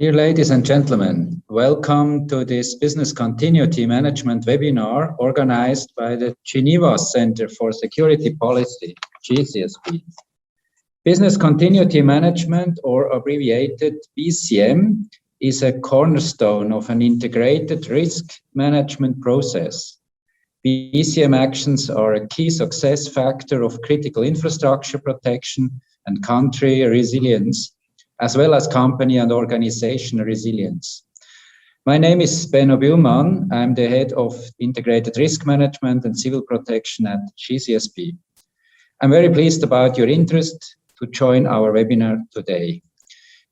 Dear ladies and gentlemen, welcome to this Business Continuity Management webinar organized by the Geneva Center for Security Policy, GCSP. Business Continuity Management, or abbreviated BCM, is a cornerstone of an integrated risk management process. BCM actions are a key success factor of critical infrastructure protection and country resilience, as well as company and organization resilience. My name is Benno Bühlmann. I'm the head of Integrated Risk Management and Civil Protection at GCSP. I'm very pleased about your interest to join our webinar today.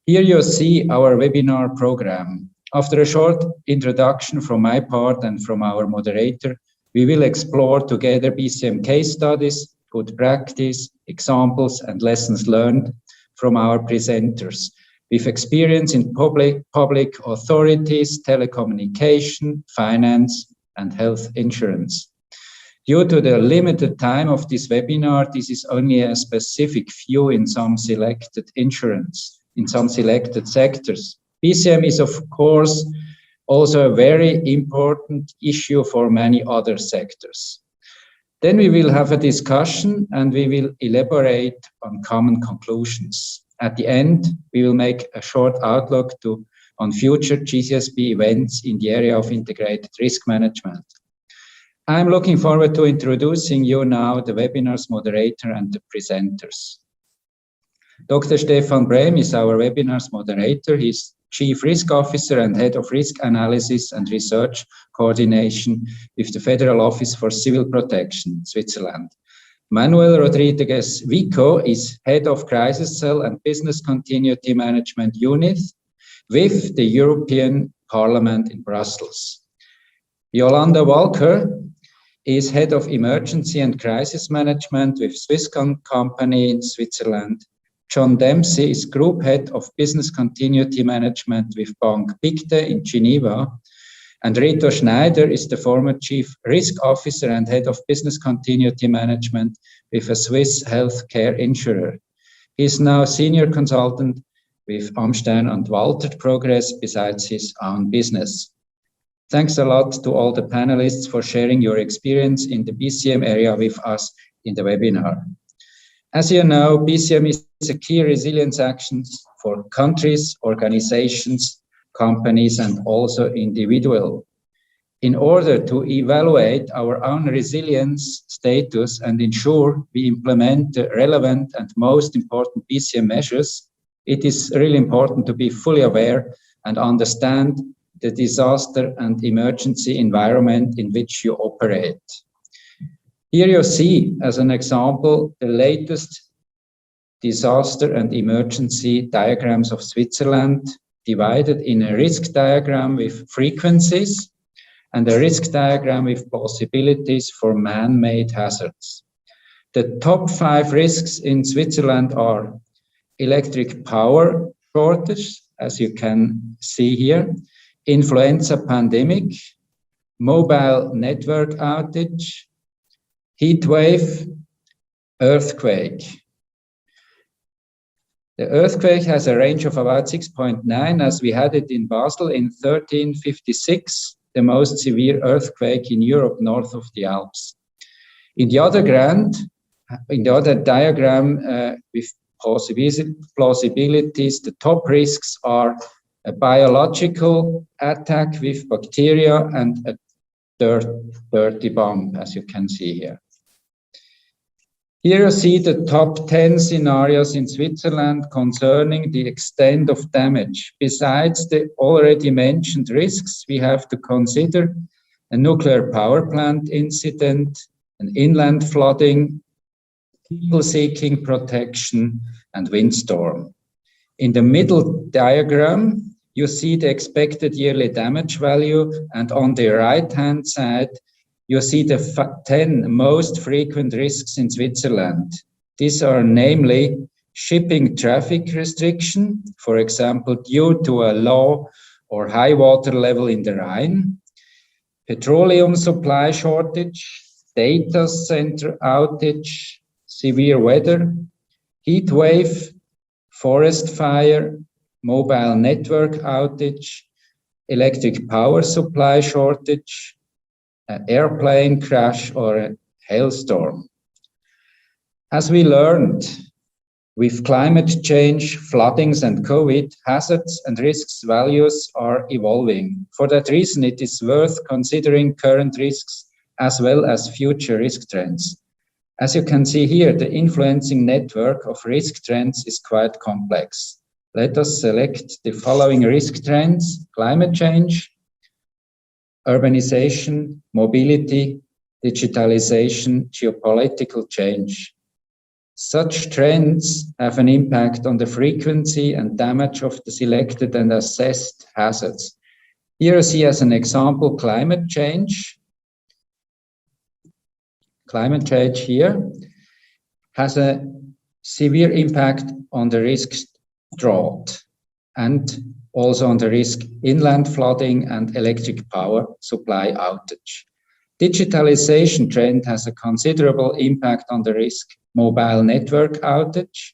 Here you see our webinar program. After a short introduction from my part and from our moderator, we will explore together BCM case studies, good practice, examples, and lessons learned from our presenters with experience in public authorities, telecommunication, finance, and health insurance. Due to the limited time of this webinar, this is only a specific view in some selected sectors. BCM is, of course, also a very important issue for many other sectors. Then we will have a discussion and we will elaborate on common conclusions. At the end, we will make a short outlook on future GCSP events in the area of integrated risk management. I'm looking forward to introducing you now the webinar's moderator and the presenters. Dr. Stefan Brehm is our webinar's moderator. He's Chief Risk Officer and Head of Risk Analysis and Research Coordination with the Federal Office for Civil Protection, Switzerland. Manuel Rodriguez Vico is Head of Crisis Cell and Business Continuity Management Unit with the European Parliament in Brussels. Yolanda Walker is Head of Emergency and Crisis Management with Swisscom Company in Switzerland. John Dempsey is Group Head of Business Continuity Management with Bank Pictet in Geneva. And Rito Schneider is the former Chief Risk Officer and Head of Business Continuity Management with a Swiss healthcare insurer. He is now Senior Consultant with Amsterdam and Walter Progress besides his own business. Thanks a lot to all the panelists for sharing your experience in the BCM area with us in the webinar. As you know, BCM is a key resilience action for countries, organizations, companies, and also individuals. In order to evaluate our own resilience status and ensure we implement the relevant and most important BCM measures, it is really important to be fully aware and understand the disaster and emergency environment in which you operate. Here you see, as an example, the latest disaster and emergency diagrams of Switzerland, divided in a risk diagram with frequencies and a risk diagram with possibilities for man-made hazards. The top 5 risks in Switzerland are electric power shortage, as you can see here, influenza pandemic, mobile network outage, heat wave, earthquake. The earthquake has a range of about 6.9, as we had it in Basel in 1356, the most severe earthquake in Europe north of the Alps. In the other diagram with plausibilities, the top risks are a biological attack with bacteria and a dirty bomb, as you can see here. Here you see the top 10 scenarios in Switzerland concerning the extent of damage. Besides the already mentioned risks, we have to consider a nuclear power plant incident, an inland flooding, people seeking protection, and windstorm. In the middle diagram, you see the expected yearly damage value, and on the right-hand side, you see the 10 most frequent risks in Switzerland. These are namely shipping traffic restriction, for example, due to a low or high water level in the Rhine, petroleum supply shortage, data center outage, severe weather, heat wave, forest fire, mobile network outage, electric power supply shortage, an airplane crash, or a hailstorm. As we learned, with climate change, floodings, and COVID, hazards and risks values are evolving. For that reason, it is worth considering current risks as well as future risk trends. As you can see here, the influencing network of risk trends is quite complex. Let us select the following risk trends: climate change, urbanization, mobility, digitalization, geopolitical change. Such trends have an impact on the frequency and damage of the selected and assessed hazards. Here I see as an example climate change. Climate change here has a severe impact on the risk drought and also on the risk inland flooding and electric power supply outage. Digitalization trend has a considerable impact on the risk mobile network outage.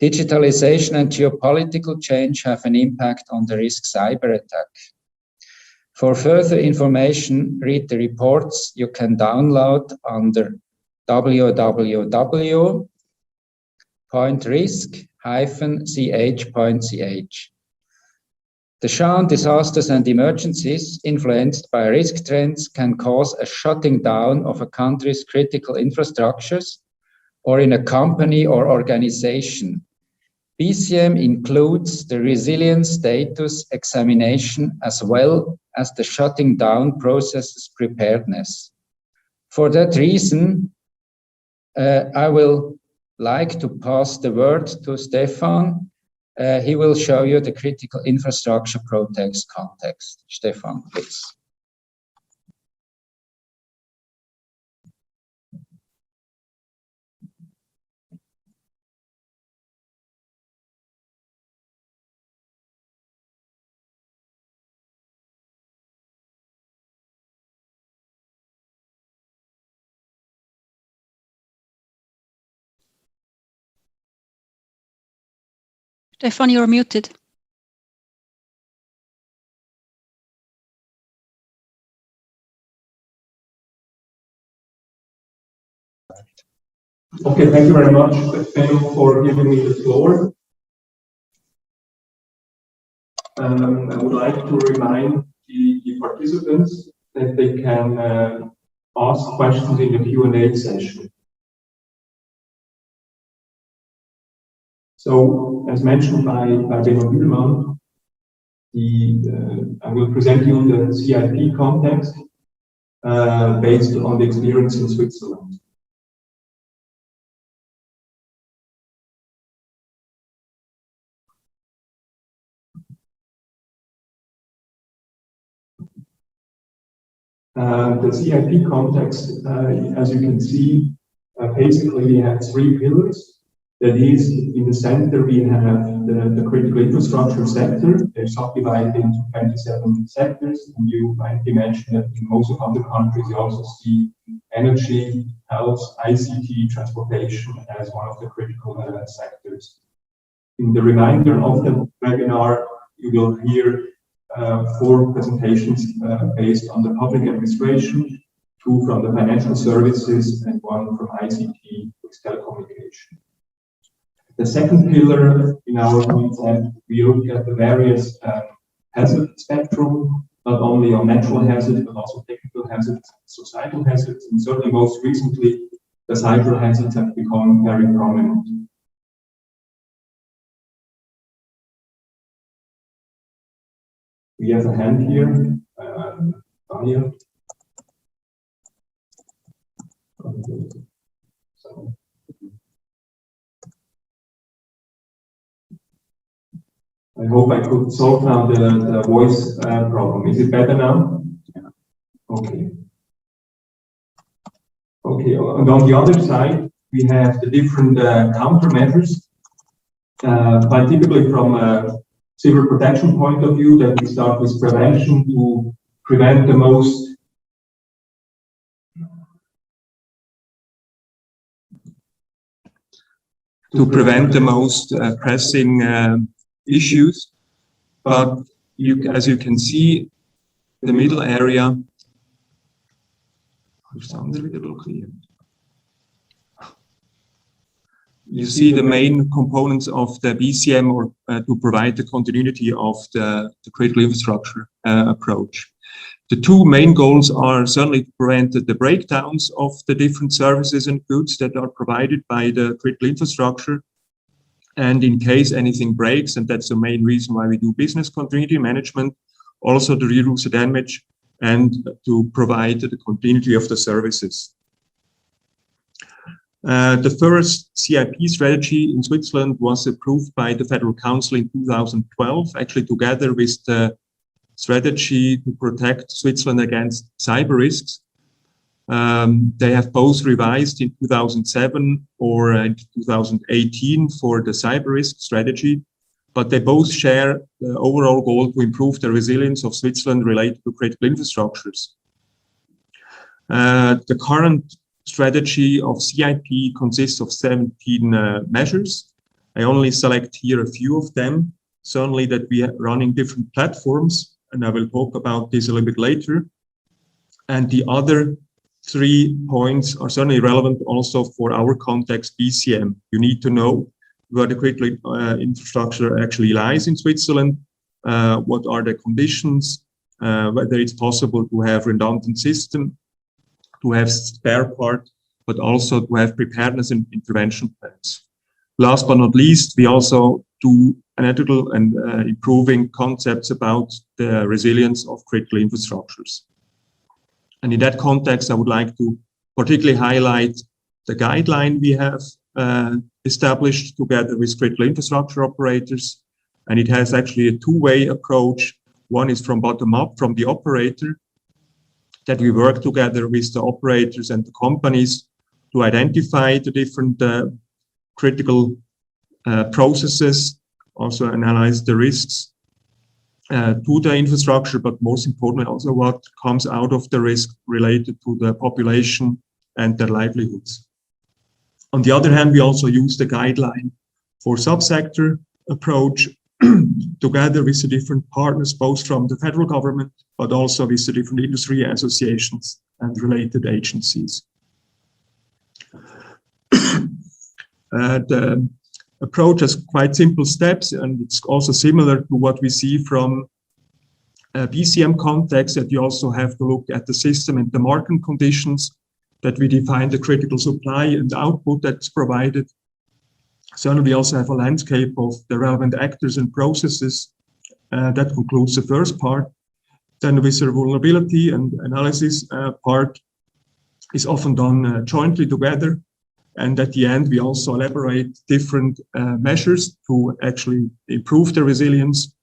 Digitalization and geopolitical change have an impact on the risk cyber attack. For further information, read the reports you can download under www.risk-ch.ch. The shown disasters and emergencies influenced by risk trends can cause a shutting down of a country's critical infrastructures or in a company or organization. BCM includes the resilience status examination as well as the shutting down process's preparedness. For that reason, I will like to pass the word to Stefan. He will show you the critical infrastructure protects context. Stefan, please. Stefan, you're muted. Okay, thank you very much, Stefan, for giving me the floor. I would like to remind the participants that they can ask questions in the Q&A session. So, as mentioned by Benno Bühlmann, I will present you the CIP context based on the experience in Switzerland. The CIP context, as you can see, basically we have three pillars. That is, in the center we have the critical infrastructure sector. They're subdivided into 27 sectors, and you might imagine that in most of other countries you also see energy, health, ICT, transportation as one of the critical sectors. In the remainder of the webinar, you will hear 4 presentations based on the public administration, 2 from the financial services, and 1 from ICT with telecommunication. The second pillar in our concept, we look at the various hazard spectrum, not only on natural hazards, but also technical hazards, societal hazards, and certainly most recently, the cyber hazards have become very prominent. We have a hand here, Daniel. I hope I could solve now the voice problem. Is it better now? Yeah. Okay. Okay, and on the other side, we have the different countermeasures, but typically from a civil protection point of view, that we start with prevention to prevent the most pressing issues, but as you can see, the middle area, you see the main components of the BCM or to provide the continuity of the critical infrastructure approach. The two main goals are certainly to prevent the breakdowns of the different services and goods that are provided by the critical infrastructure. And in case anything breaks, and that's the main reason why we do business continuity management, also to reduce the damage and to provide the continuity of the services. The first CIP strategy in Switzerland was approved by the Federal Council in 2012, actually together with the strategy to protect Switzerland against cyber risks. They have both revised in 2007 or in 2018 for the cyber risk strategy, but they both share the overall goal to improve the resilience of Switzerland related to critical infrastructures. The current strategy of CIP consists of 17 measures. I only select here a few of them, certainly that we are running different platforms, and I will talk about this a little bit later. And the other 3 points are certainly relevant also for our context, BCM. You need to know where the critical infrastructure actually lies in Switzerland, what are the conditions, whether it's possible to have redundant system, to have spare part, but also to have preparedness and intervention plans. Last but not least, we also do analytical and improving concepts about the resilience of critical infrastructures. And in that context, I would like to particularly highlight the guideline we have established together with critical infrastructure operators. And it has actually a two-way approach. One is from bottom up, from the operator, that we work together with the operators and the companies to identify the different critical processes, also analyze the risks to the infrastructure, but most importantly also what comes out of the risk related to the population and their livelihoods. On the other hand, we also use the guideline for subsector approach together with the different partners, both from the federal government, but also with the different industry associations and related agencies. The approach has quite simple steps, and it's also similar to what we see from a BCM context, that you also have to look at the system and the market conditions, that we define the critical supply and output that's provided. Certainly, we also have a landscape of the relevant actors and processes. That concludes the first part. Then with the vulnerability and analysis part is often done jointly together. And at the end, we also elaborate different measures to actually improve the resilience,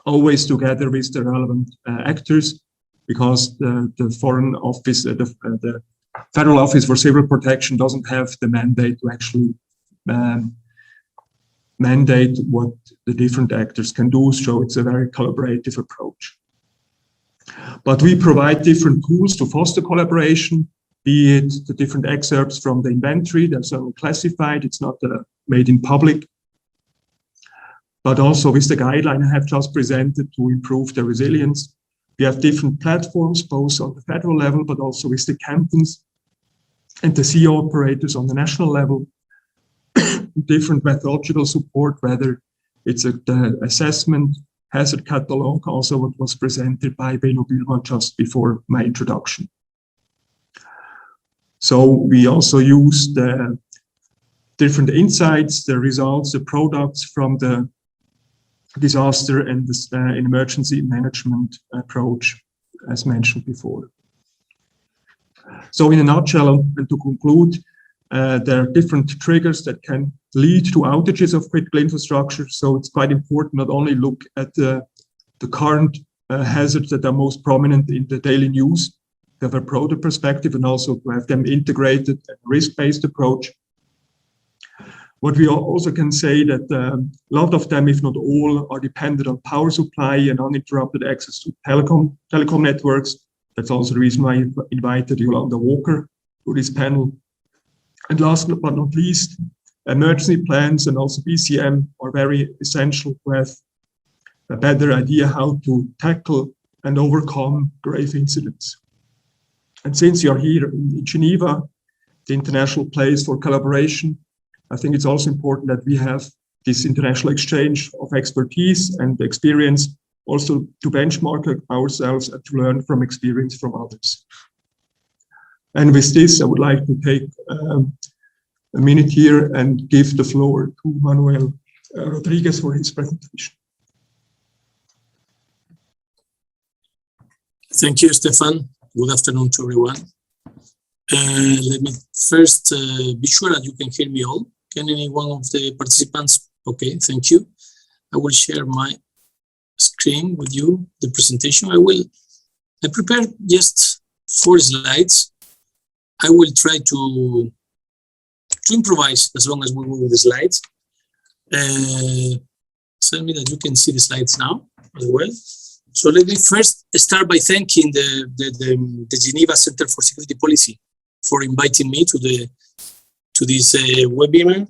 always together with the relevant actors, because the Foreign Office, the Federal Office for Civil Protection doesn't have the mandate to actually mandate what the different actors can do, so it's a very collaborative approach. But we provide different tools to foster collaboration, be it the different excerpts from the inventory that's classified, it's not made in public, but also with the guideline I have just presented to improve the resilience. We have different platforms, both on the federal level, but also with the cantons and the CO operators on the national level. Different methodological support, whether it's the assessment, hazard catalog, also what was presented by Beno Bilma just before my introduction. So we also use the different insights, the results, the products from the disaster and the emergency management approach, as mentioned before. So in a nutshell, and to conclude, there are different triggers that can lead to outages of critical infrastructure. So it's quite important not only look at the current hazards that are most prominent in the daily news, to have a broader perspective, and also to have them integrated and risk-based approach. What we also can say that a lot of them, if not all, are dependent on power supply and uninterrupted access to telecom networks. That's also the reason why I invited Yolanda Walker to this panel. And last but not least, emergency plans and also BCM are very essential to have a better idea how to tackle and overcome grave incidents. And since you're here in Geneva, the international place for collaboration, I think it's also important that we have this international exchange of expertise and experience, also to benchmark ourselves and to learn from experience from others. And with this, I would like to take a minute here and give the floor to Manuel Rodriguez for his presentation. Thank you, Stefan. Good afternoon to everyone. Let me first be sure that you can hear me all. Can any one of the participants? Okay, thank you. I will share my screen with you, the presentation. I prepared just 4 slides. I will try to improvise as long as we move with the slides. Tell me that you can see the slides now as well. So let me first start by thanking the Geneva Center for Security Policy for inviting me to this webinar.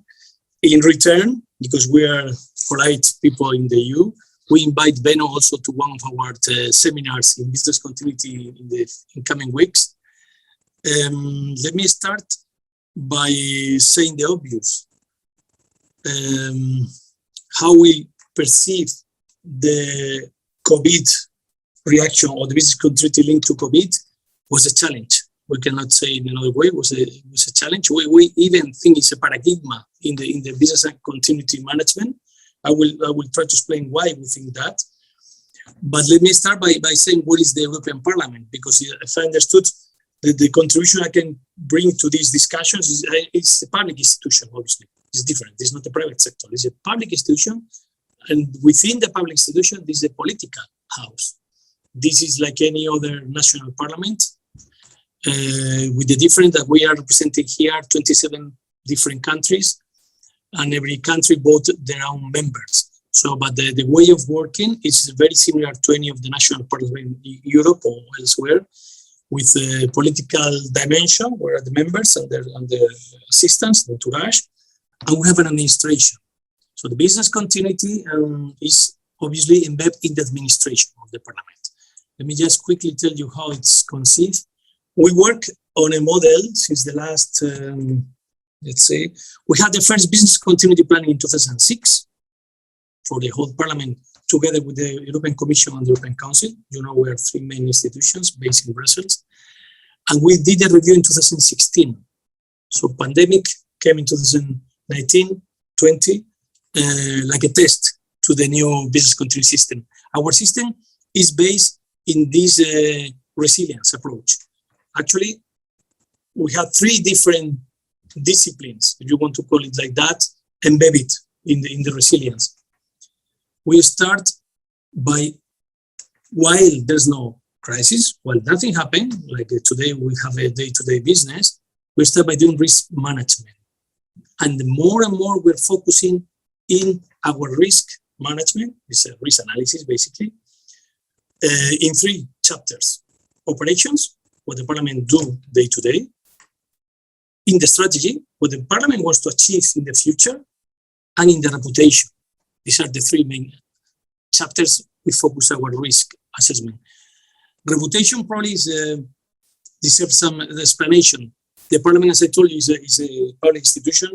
In return, because we are polite people in the EU, we invite Benno also to one of our seminars in business continuity in the coming weeks. Let me start by saying the obvious. How we perceive the COVID reaction or the business continuity linked to COVID was a challenge. We cannot say it in another way. It was a challenge. We even think it's a paradigm in the business continuity management. I will try to explain why we think that. But let me start by saying what is the European Parliament, because if I understood the contribution I can bring to these discussions it's a public institution, obviously. It's different. It's not a private sector. It's a public institution. And within the public institution, this is a political house. This is like any other national parliament, with the difference that we are representing here 27 different countries, and every country voted their own members. So, but the way of working is very similar to any of the national parliaments in Europe or elsewhere, with a political dimension, where are the members and the assistants, the entourage, and we have an administration. So the business continuity is obviously embedded in the administration of the parliament. Let me just quickly tell you how it's conceived. We work on a model since the last, let's say, we had the first business continuity planning in 2006 for the whole parliament, together with the European Commission and the European Council. You know, we are 3 main institutions based in Brussels. And we did a review in 2016. So pandemic came in 2019, 20, like a test to the new business continuity system. Our system is based in this resilience approach. Actually, we have 3 different disciplines, if you want to call it like that, embedded in the resilience. We start by, while there's no crisis, while nothing happened, like today we have a day-to-day business, we start by doing risk management. And more and more we're focusing in our risk management, it's a risk analysis basically, in 3 chapters. Operations, what the parliament do day to day. In the strategy, what the parliament wants to achieve in the future, and in the reputation. These are the 3 main chapters we focus our risk assessment. Reputation probably deserves some explanation. The parliament, as I told you, is a public institution,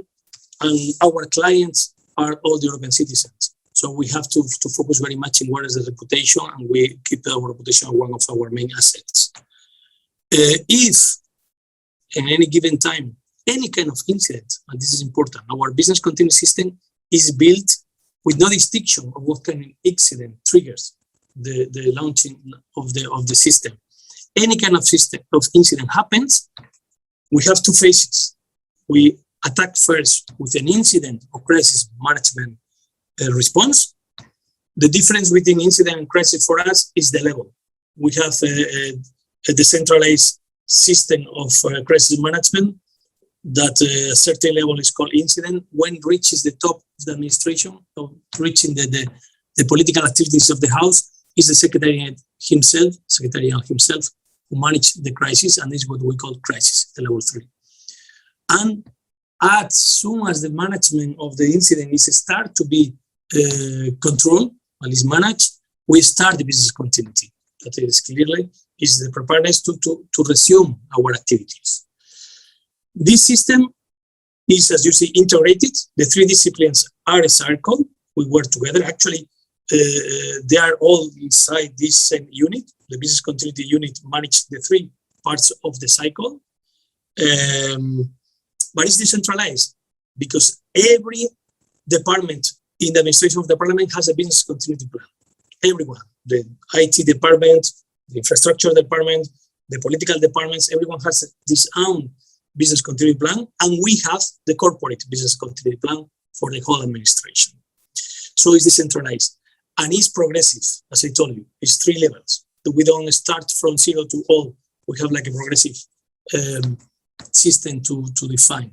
and our clients are all the European citizens. So we have to focus very much in what is the reputation, and we keep our reputation one of our main assets. If in any given time, any kind of incident, and this is important, our business continuity system is built with no distinction of what kind of incident triggers the launching of the system. Any kind of incident happens, we have 2 phases. We attack first with an incident or crisis management response. The difference between incident and crisis for us is the level. We have a decentralized system of crisis management that a certain level is called incident. When it reaches the top of the administration, of reaching the political activities of the house, is the secretariat himself, who manage the crisis, and this is what we call crisis, the level 3. And as soon as the management of the incident is start to be controlled, at least managed, we start the business continuity. That is clearly is the preparedness to resume our activities. This system is, as you see, integrated. The three disciplines are a circle. We work together. Actually, they are all inside this same unit. The business continuity unit manages the three parts of the cycle. But it's decentralized because every department in the administration of the parliament has a business continuity plan. Everyone, the IT department, the infrastructure department, the political departments, everyone has this own business continuity plan, and we have the corporate business continuity plan for the whole administration. So it's decentralized and it's progressive, as I told you. It's 3 levels. We don't start from 0 to all. We have like a progressive system to define.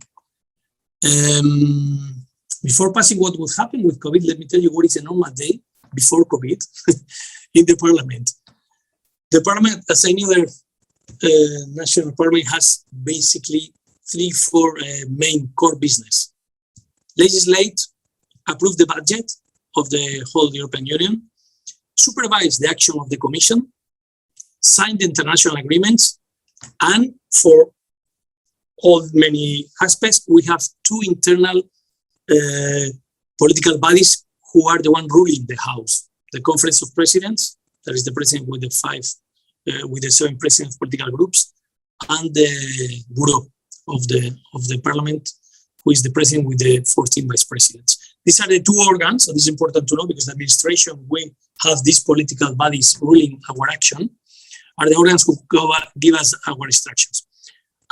Before passing what will happen with COVID, let me tell you what is a normal day before COVID in the parliament. The parliament, as any other national parliament, has basically 3-4 main core business. Legislate, approve the budget of the whole European Union, supervise the action of the Commission, sign the international agreements, and for all many aspects, we have 2 internal political bodies who are the one ruling the House. The Conference of Presidents, that is the president with the 7 presidents of political groups, and the Bureau of the Parliament, who is the president with the 14 vice presidents. These are the 2 organs, and this is important to know because the administration, we have these political bodies ruling our action, are the organs who give us our instructions.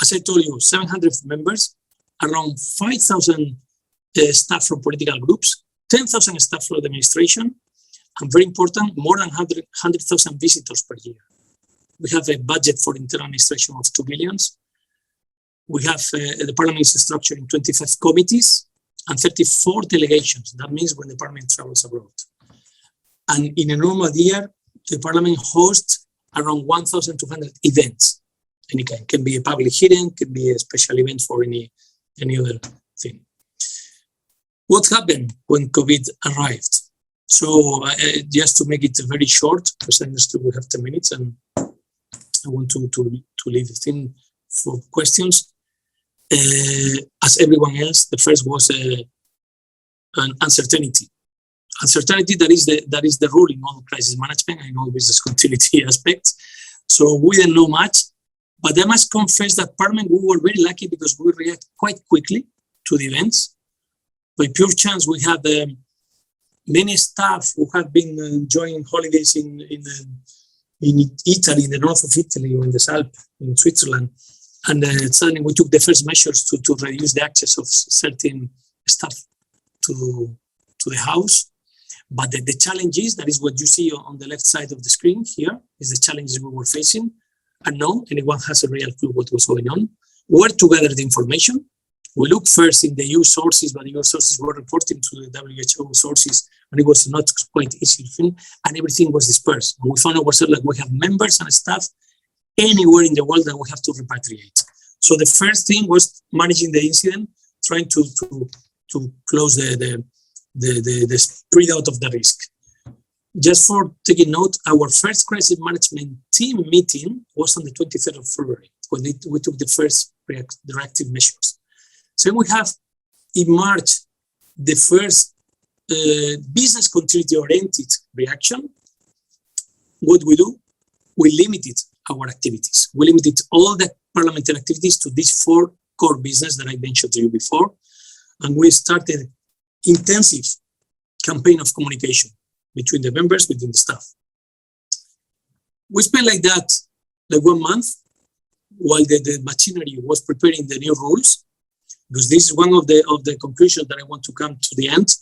As I told you, 700 members, around 5,000 staff from political groups, 10,000 staff from the administration, and very important, more than 100,000 visitors per year. We have a budget for internal administration of 2 billion. We have the parliament is structured in 25 committees and 34 delegations. That means when the parliament travels abroad. And in a normal year, the parliament hosts around 1,200 events. Any kind, can be a public hearing, can be a special event for any other thing. What happened when COVID arrived? So just to make it very short, because I understood we have 10 minutes and I want to leave the thing for questions. As everyone else, the first was an uncertainty. Uncertainty that is the rule in all crisis management and in all business continuity aspects. So we didn't know much, but I must confess that Parliament, we were very lucky because we react quite quickly to the events. By pure chance, we had many staff who had been enjoying holidays in Italy, in the north of Italy, or in the Alps, in Switzerland. And suddenly we took the first measures to reduce the access of certain staff to the house. But the challenges, that is what you see on the left side of the screen here, is the challenges we were facing. And no anyone has a real clue what was going on. Where to gather the information? We looked first in the EU sources, but the EU sources were reporting to the WHO sources, and it was not quite easy to find, and everything was dispersed. And we found ourselves like we have members and staff anywhere in the world that we have to repatriate. So the first thing was managing the incident, trying to close the spread out of the risk. Just for taking note, our first crisis management team meeting was on the 23rd of February, when we took the first reactive measures. So we have, in March, the first business continuity-oriented reaction. What we do? We limited our activities. We limited all the parliamentary activities to these 4 core business that I mentioned to you before. And we started intensive campaign of communication between the members, between the staff. We spent like that, like 1 month, while the machinery was preparing the new rules, because this is one of the conclusions that I want to come to the end.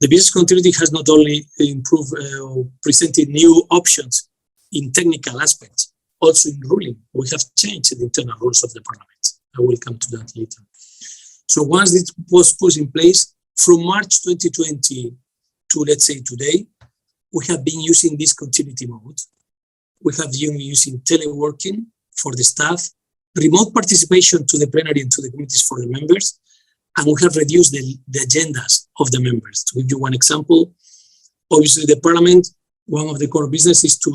The business continuity has not only improved or presented new options in technical aspects, also in ruling. We have changed the internal rules of the parliament. I will come to that later. So once it was put in place, from March 2020 to, let's say, today, we have been using this continuity mode. We have been using teleworking for the staff, remote participation to the plenary and to the committees for the members, and we have reduced the agendas of the members. To give you one example, obviously the Parliament, one of the core business is to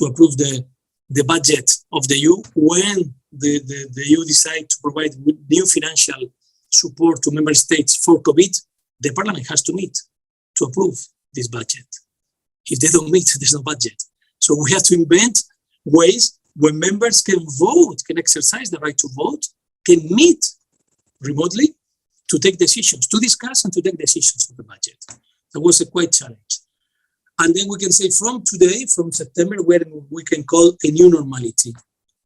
approve the budget of the EU. When the EU decide to provide new financial support to member states for COVID, the Parliament has to meet to approve this budget. If they don't meet, there's no budget. So we have to invent ways where members can vote, can exercise the right to vote, can meet remotely to take decisions, to discuss and to take decisions on the budget. That was a quite challenge. And then we can say from today, from September, where we can call a new normality.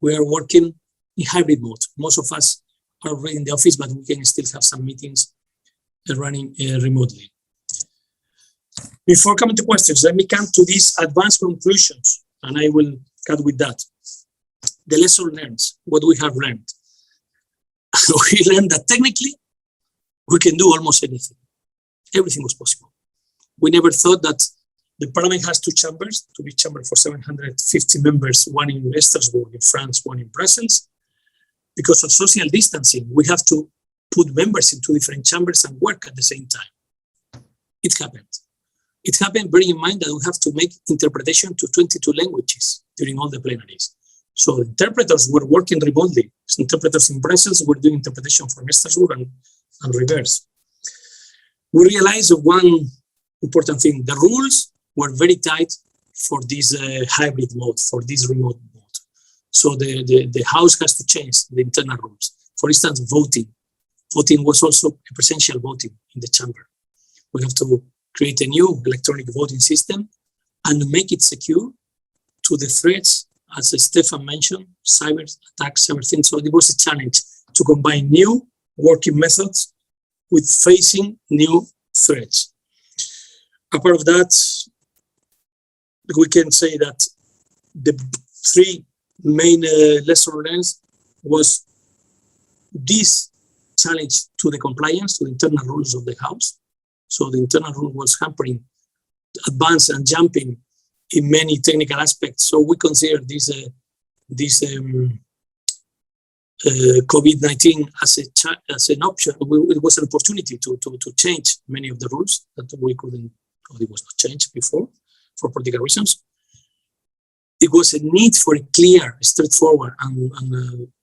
We are working in hybrid mode. Most of us are already in the office, but we can still have some meetings running remotely. Before coming to questions, let me come to these advanced conclusions, and I will cut with that. The lesson learned, what we have learned. We learned that technically, we can do almost anything. Everything was possible. We never thought that the Parliament has two chambers, to be chamber for 750 members, one in Strasbourg in France, one in Brussels. Because of social distancing, we have to put members in two different chambers and work at the same time. It happened. It happened bearing in mind that we have to make interpretation to 22 languages during all the plenaries. So interpreters were working remotely. Interpreters in Brussels were doing interpretation from Strasbourg and reverse. We realized one important thing. The rules were very tight for this hybrid mode, for this remote mode. So the House has to change the internal rules. For instance, voting. Voting was also a presential voting in the chamber. We have to create a new electronic voting system and make it secure to the threats, as Stefan mentioned, cyber attacks, cyber things. So it was a challenge to combine new working methods with facing new threats. Apart of that, we can say that the three main lessons learned was this challenge to the compliance, to the internal rules of the House. So the internal rule was hampering advance and jumping in many technical aspects. So we consider this COVID-19 as an option. It was an opportunity to change many of the rules that we couldn't, or it was not changed before for political reasons. It was a need for a clear, straightforward and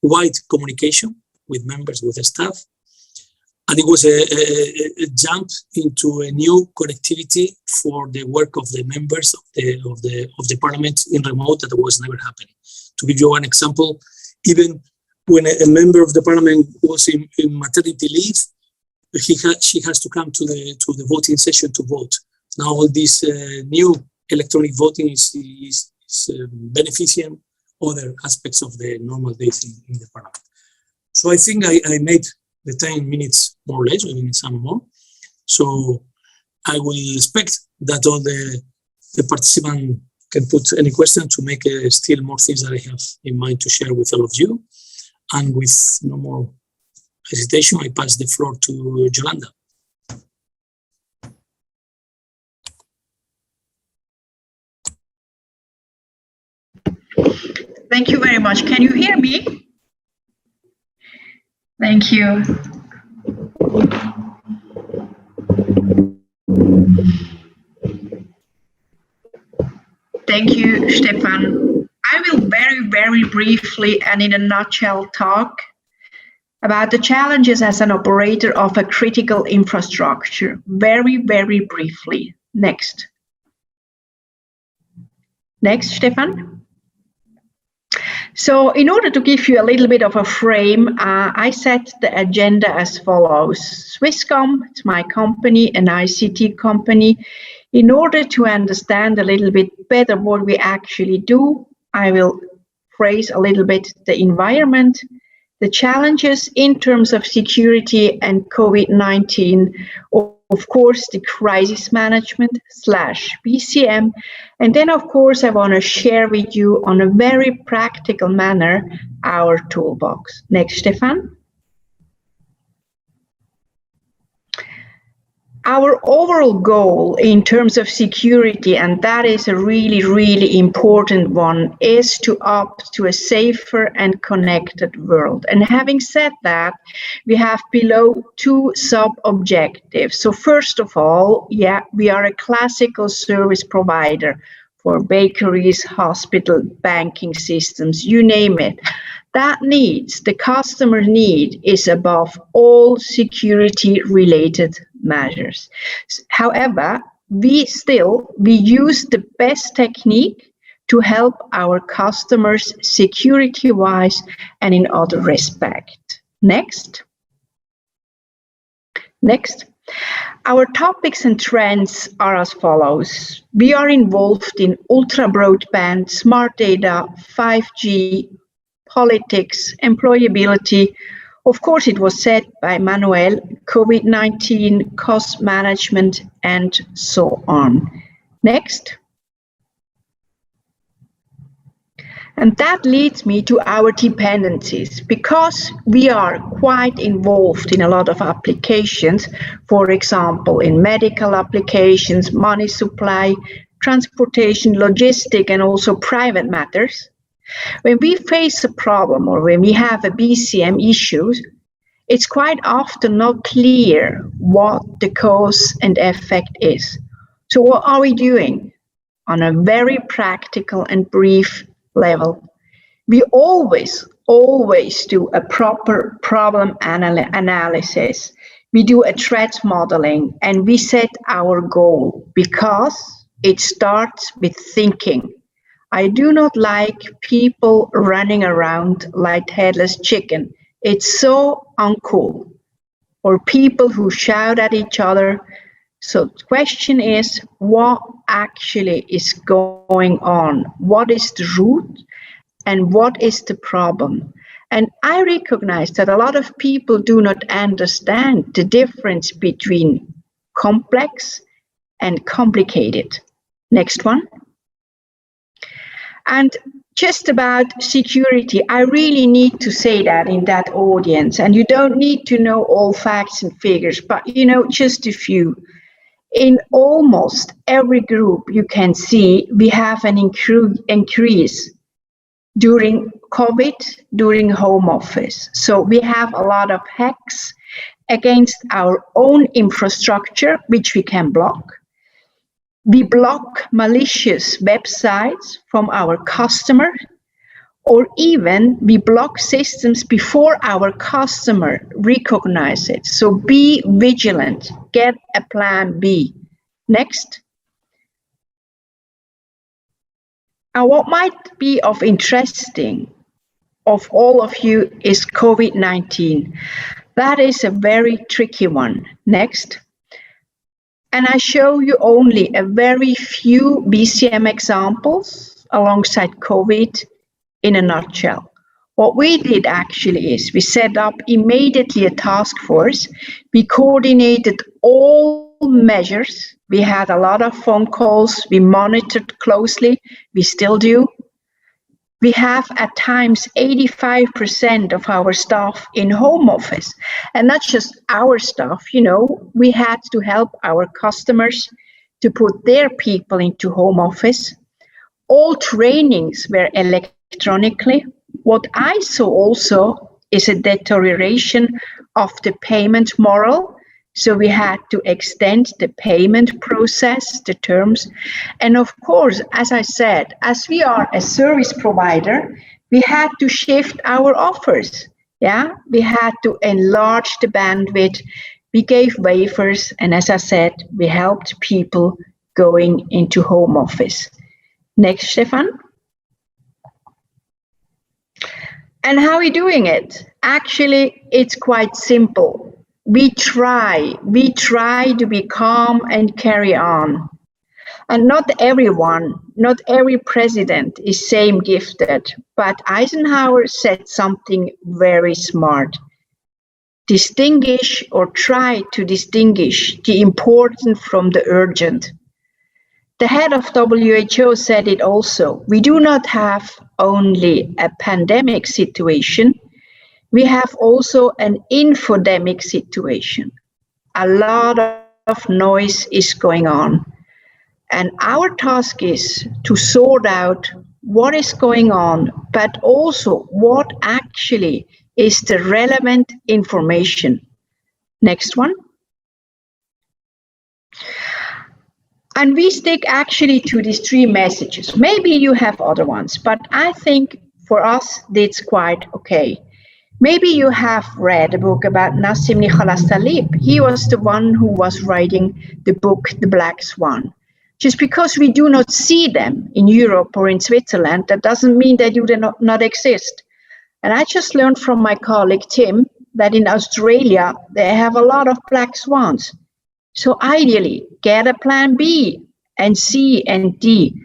wide communication with members, with the staff. And it was a jump into a new connectivity for the work of the members of the Parliament in remote that was never happening. To give you one example, even when a member of the Parliament was in maternity leave, she has to come to the voting session to vote. Now all this new electronic voting is benefiting other aspects of the normal days in the Parliament. So I think I made the 10 minutes more or less, or even some more. So I will expect that all the participants can put any question to make still more things that I have in mind to share with all of you. And with no more hesitation, I pass the floor to Yolanda. Thank you very much. Can you hear me? Thank you. Thank you, Stefan. I will very briefly and in a nutshell talk about the challenges as an operator of a critical infrastructure. Very briefly. Next. Next, Stefan. So in order to give you a little bit of a frame, I set the agenda as follows. Swisscom, it's my company, an ICT company. In order to understand a little bit better what we actually do, I will phrase a little bit the environment, the challenges in terms of security and COVID-19, of course, the crisis management / BCM. And then, of course, I want to share with you on a very practical manner our toolbox. Next, Stefan. Our overall goal in terms of security, and that is a really, really important one, is to opt to a safer and connected world. And having said that, we have below 2 sub-objectives. So first of all, yeah, we are a classical service provider for bakeries, hospital, banking systems, you name it. That needs, the customer need is above all security-related measures. However, we use the best technique to help our customers security-wise and in other respects. Next. Our topics and trends are as follows. We are involved in ultra broadband, smart data, 5G, politics, employability. Of course, it was said by Manuel, COVID-19, cost management, and so on. Next. And that leads me to our dependencies. Because we are quite involved in a lot of applications, for example, in medical applications, money supply, transportation, logistic, and also private matters, when we face a problem or when we have a BCM issue, it's quite often not clear what the cause and effect is. So what are we doing? On a very practical and brief level, we always do a proper problem analysis. We do a threat modeling and we set our goal because it starts with thinking. I do not like people running around like headless chicken. It's so uncool. Or people who shout at each other. So the question is, what actually is going on? What is the root and what is the problem? And I recognize that a lot of people do not understand the difference between complex and complicated. Next one. And just about security, I really need to say that in that audience, and you don't need to know all facts and figures, but just a few. In almost every group you can see we have an increase during COVID, during home office. So we have a lot of hacks against our own infrastructure, which we can block. We block malicious websites from our customer, or even we block systems before our customer recognize it. So be vigilant, get a plan B. Next. And what might be of interesting of all of you is COVID-19. That is a very tricky one. Next. And I show you only a very few BCM examples alongside COVID in a nutshell. What we did actually is we set up immediately a task force. We coordinated all measures. We had a lot of phone calls. We monitored closely. We still do. We have at times 85% of our staff in home office, and not just our staff, we had to help our customers to put their people into home office. All trainings were electronically. What I saw also is a deterioration of the payment model. So we had to extend the payment process, the terms. And of course, as I said, as we are a service provider, we had to shift our offers. Yeah, we had to enlarge the bandwidth. We gave waivers. And as I said, we helped people going into home office. Next, Stefan. And how are we doing it? Actually, it's quite simple. We try to be calm and carry on. And not everyone, not every president is same gifted, but Eisenhower said something very smart. Distinguish or try to distinguish the important from the urgent. The head of WHO said it also. We do not have only a pandemic situation, we have also an infodemic situation. A lot of noise is going on. And our task is to sort out what is going on, but also what actually is the relevant information. Next one. And we stick actually to these three messages. Maybe you have other ones, but I think for us, it's quite okay. Maybe you have read a book about Nassim Nicholas Taleb. He was the one who was writing the book, The Black Swan. Just because we do not see them in Europe or in Switzerland, that doesn't mean they do not exist. And I just learned from my colleague, Tim, that in Australia, they have a lot of black swans. So ideally, get a plan B and C and D,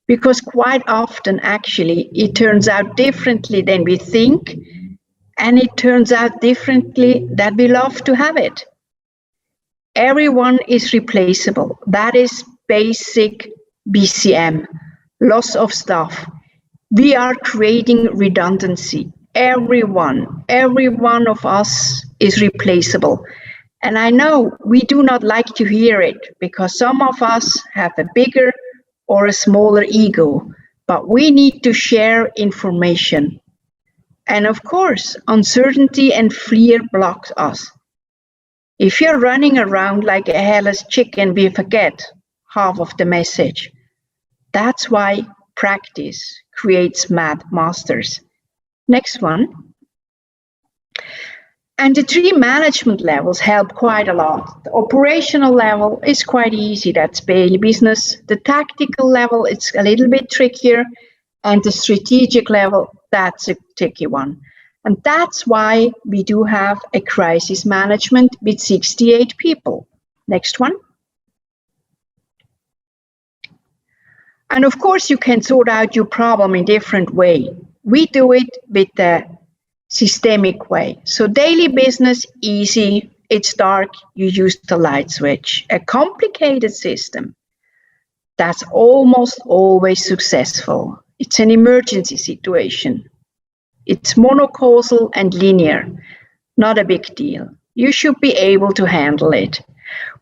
because quite often, actually, it turns out differently than we think, and it turns out differently that we love to have it. Everyone is replaceable. That is basic BCM, loss of staff. We are creating redundancy. Every one of us is replaceable. And I know we do not like to hear it because some of us have a bigger or a smaller ego, but we need to share information. And of course, uncertainty and fear blocks us. If you're running around like a hairless chicken, we forget half of the message. That's why practice creates masters. Next one. And the three management levels help quite a lot. The operational level is quite easy, that's daily business. The tactical level, it's a little bit trickier. And the strategic level, that's a tricky one. And that's why we do have a crisis management with 68 people. Next one. And of course, you can sort out your problem in different way. We do it with the systemic way. So daily business, easy, it's dark, you use the light switch. A complicated system, that's almost always successful. It's an emergency situation. It's monocausal and linear, not a big deal. You should be able to handle it.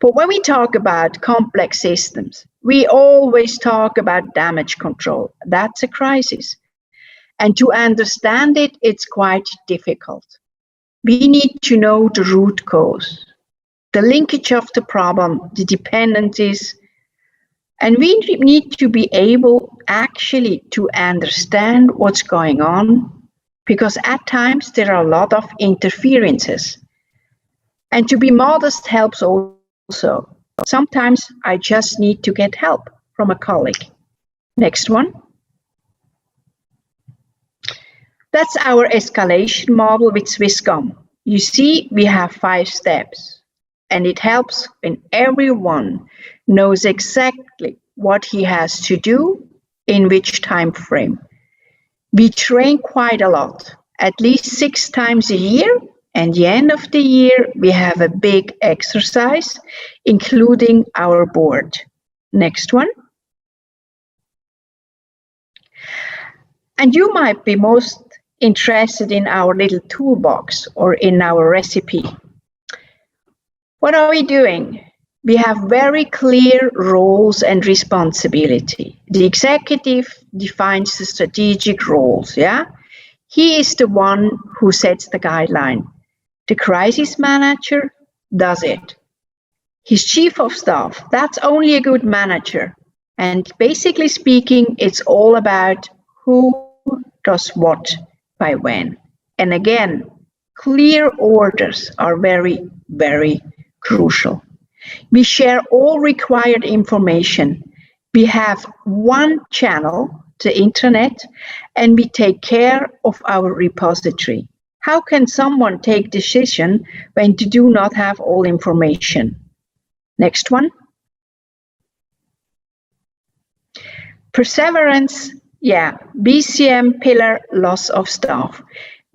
But when we talk about complex systems, we always talk about damage control. That's a crisis. And to understand it, it's quite difficult. We need to know the root cause, the linkage of the problem, the dependencies, and we need to be able actually to understand what's going on, because at times there are a lot of interferences. And to be modest helps also. Sometimes I just need to get help from a colleague. Next one. That's our escalation model with Swisscom. You see, we have 5 steps, and it helps when everyone knows exactly what he has to do in which time frame. We train quite a lot, at least 6 times a year, and the end of the year, we have a big exercise, including our board. Next one. And you might be most interested in our little toolbox or in our recipe. What are we doing? We have very clear roles and responsibility. The executive defines the strategic roles, yeah? He is the one who sets the guideline. The crisis manager does it. His chief of staff, that's only a good manager. And basically speaking, it's all about who does what by when. And again, clear orders are very, very crucial. We share all required information. We have one channel, the internet, and we take care of our repository. How can someone take decision when they do not have all information? Next one. Perseverance, yeah, BCM pillar, loss of staff.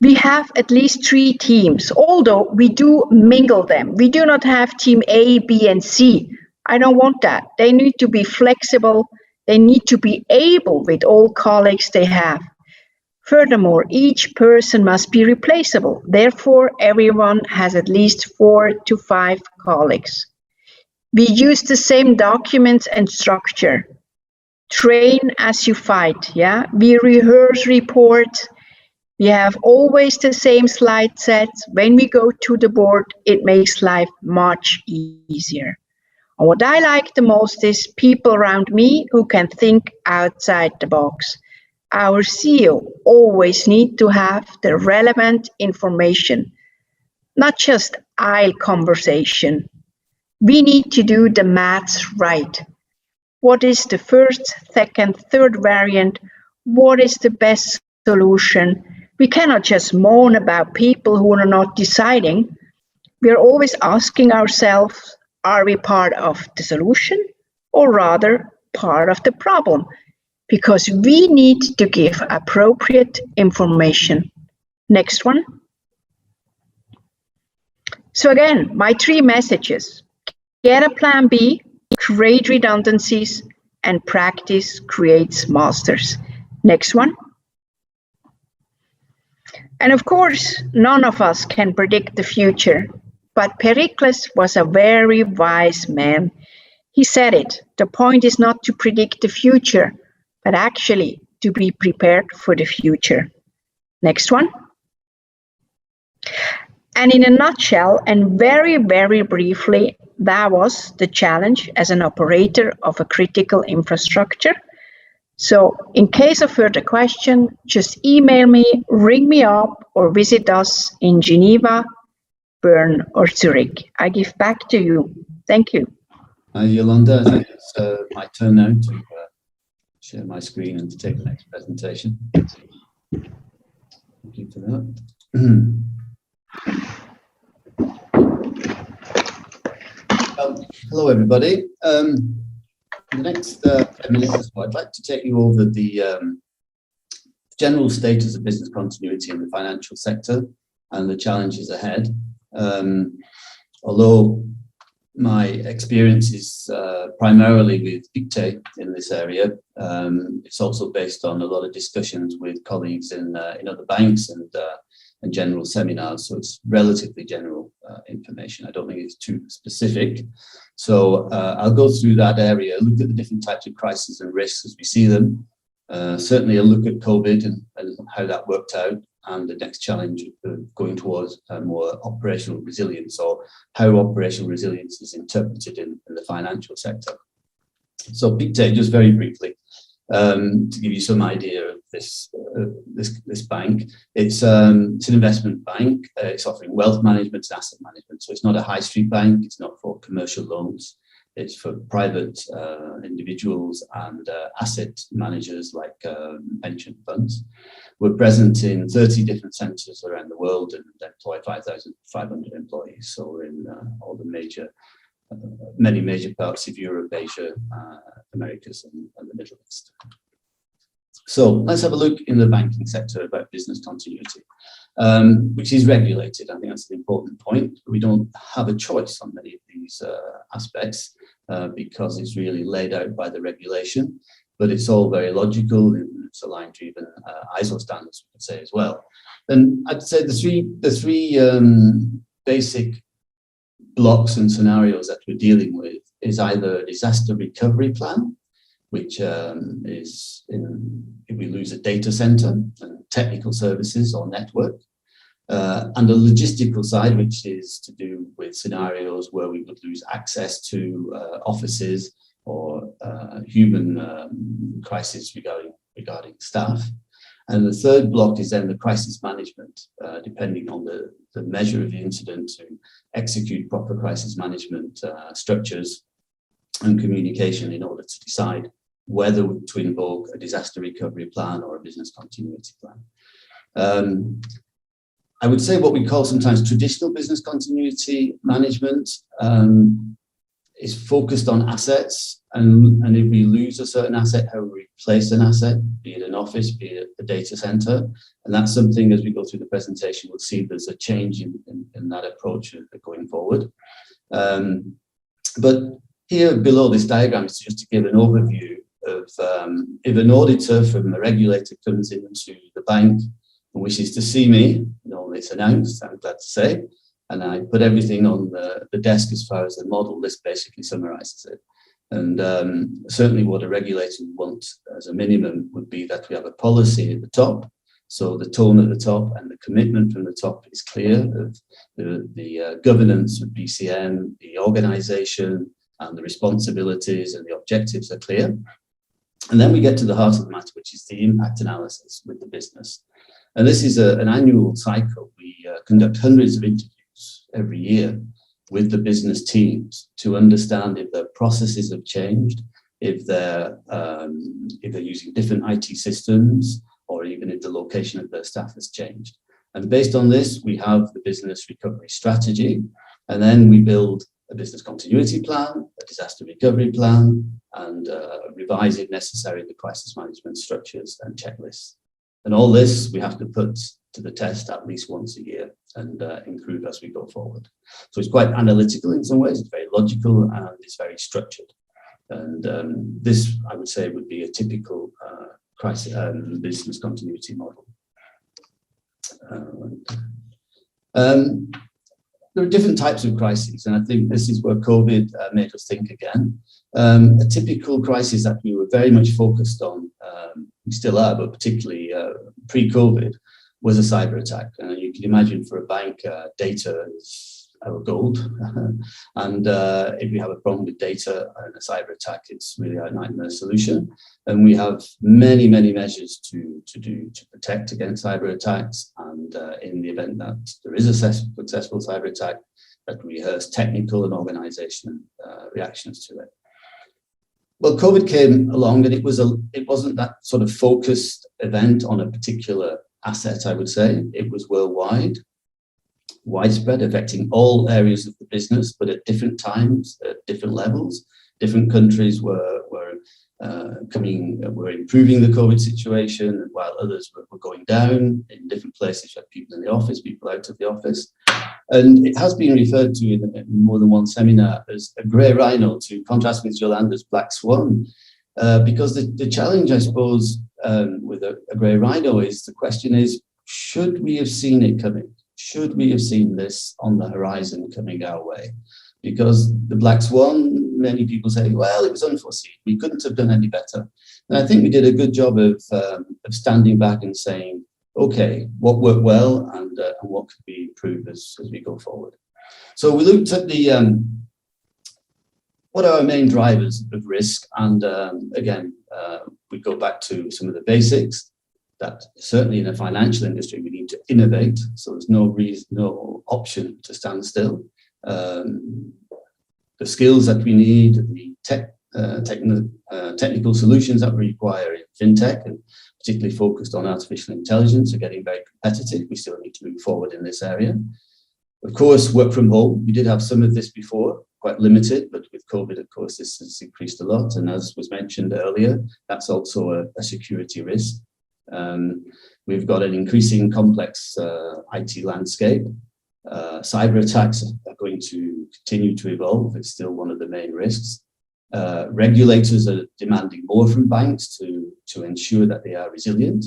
We have at least 3 teams, although we do mingle them. We do not have team A, B, and C. I don't want that. They need to be flexible. They need to be able with all colleagues they have. Furthermore, each person must be replaceable. Therefore, everyone has at least 4 to 5 colleagues. We use the same documents and structure. Train as you fight, yeah? We rehearse reports. We have always the same slide sets. When we go to the board, it makes life much easier. And what I like the most is people around me who can think outside the box. Our CEO always need to have the relevant information, not just aisle conversation. We need to do the maths right. What is the first, second, third variant? What is the best solution? We cannot just moan about people who are not deciding. We are always asking ourselves, are we part of the solution or rather part of the problem? Because we need to give appropriate information. Next one. So again, my 3 messages. Get a plan B, create redundancies, and practice creates masters. Next one. And of course, none of us can predict the future, but Pericles was a very wise man. He said it, the point is not to predict the future, but actually to be prepared for the future. Next one. And in a nutshell, and very, very briefly, that was the challenge as an operator of a critical infrastructure. So in case of further question, just email me, ring me up, or visit us in Geneva, Bern, or Zurich. I give back to you. Thank you. Hi, Yolanda. I think it's my turn now to share my screen and to take the next presentation. Thank you for that. Hello, everybody. In the next 10 minutes or so, I'd like to take you over the general status of business continuity in the financial sector and the challenges ahead. Although my experience is primarily with Pictet in this area, it's also based on a lot of discussions with colleagues in other banks and general seminars, so it's relatively general information. I don't think it's too specific. So I'll go through that area, look at the different types of crises and risks as we see them. Certainly a look at COVID and how that worked out, and the next challenge of going towards more operational resilience, or how operational resilience is interpreted in the financial sector. So Pictet, just very briefly, to give you some idea of this bank. It's an investment bank. It's offering wealth management and asset management. So it's not a high street bank. It's not for commercial loans. It's for private individuals and asset managers like pension funds. We're present in 30 different centres around the world and employ 5,500 employees. So we're in all the many major parts of Europe, Asia, Americas, and the Middle East. So let's have a look in the banking sector about business continuity, which is regulated. I think that's an important point. We don't have a choice on many of these aspects because it's really laid out by the regulation, but it's all very logical and it's aligned to even ISO standards, we could say as well. And I'd say the three basic blocks and scenarios that we're dealing with is either a disaster recovery plan, which is if we lose a data center and technical services or network, and the logistical side, which is to do with scenarios where we would lose access to offices or human crisis regarding staff. And the third block is then the crisis management, depending on the measure of the incident, to execute proper crisis management structures and communication in order to decide whether to invoke a disaster recovery plan or a business continuity plan. I would say what we call sometimes traditional business continuity management is focused on assets, and if we lose a certain asset, how we replace an asset, be it an office, be it a data center. And that's something, as we go through the presentation, we'll see there's a change in that approach going forward. But here below this diagram is just to give an overview of if an auditor from a regulator comes into the bank and wishes to see me, normally it's announced, I'm glad to say, and I put everything on the desk as far as the model. This basically summarizes it. And certainly what a regulator would want as a minimum would be that we have a policy at the top. So the tone at the top and the commitment from the top is clear of the governance of BCM, the organization and the responsibilities and the objectives are clear. And then we get to the heart of the matter, which is the impact analysis with the business. And this is an annual cycle. We conduct hundreds of interviews every year with the business teams to understand if their processes have changed, if they're using different IT systems, or even if the location of their staff has changed. And based on this, we have the business recovery strategy, and then we build a business continuity plan, a disaster recovery plan, and revise, if necessary, the crisis management structures and checklists. And all this we have to put to the test at least once a year and improve as we go forward. So it's quite analytical in some ways, it's very logical, and it's very structured. And this, I would say, would be a typical crisis business continuity model. There are different types of crises, and I think this is where COVID made us think again. A typical crisis that we were very much focused on, we still are, but particularly pre-COVID, was a cyber attack. You can imagine for a bank, data is our gold. And if we have a problem with data and a cyber attack, it's really a nightmare solution. And we have many, many measures to protect against cyber attacks. And in the event that there is a successful cyber attack, that we rehearse technical and organization reactions to it. Well, COVID came along, and it wasn't that sort of focused event on a particular asset, I would say. It was worldwide, widespread, affecting all areas of the business, but at different times, at different levels. Different countries were improving the COVID situation, while others were going down. In different places, you had people in the office, people out of the office. And it has been referred to in more than one seminar as a grey rhino, to contrast with Yolanda's black swan. Because the challenge, I suppose, with a grey rhino is, the question is, should we have seen it coming? Should we have seen this on the horizon coming our way? Because the black swan, many people say, well, it was unforeseen. We couldn't have done any better. And I think we did a good job of standing back and saying, okay, what worked well and what could be improved as we go forward. So we looked at what are our main drivers of risk? And again, we go back to some of the basics, that certainly in the financial industry, we need to innovate. So there's no option to stand still. The skills that we need, the technical solutions that we require in fintech, and particularly focused on artificial intelligence, are getting very competitive. We still need to move forward in this area. Of course, work from home. We did have some of this before, quite limited, but with COVID, of course, this has increased a lot. And as was mentioned earlier, that's also a security risk. We've got an increasing complex IT landscape. Cyber attacks are going to continue to evolve. It's still one of the main risks. Regulators are demanding more from banks to ensure that they are resilient.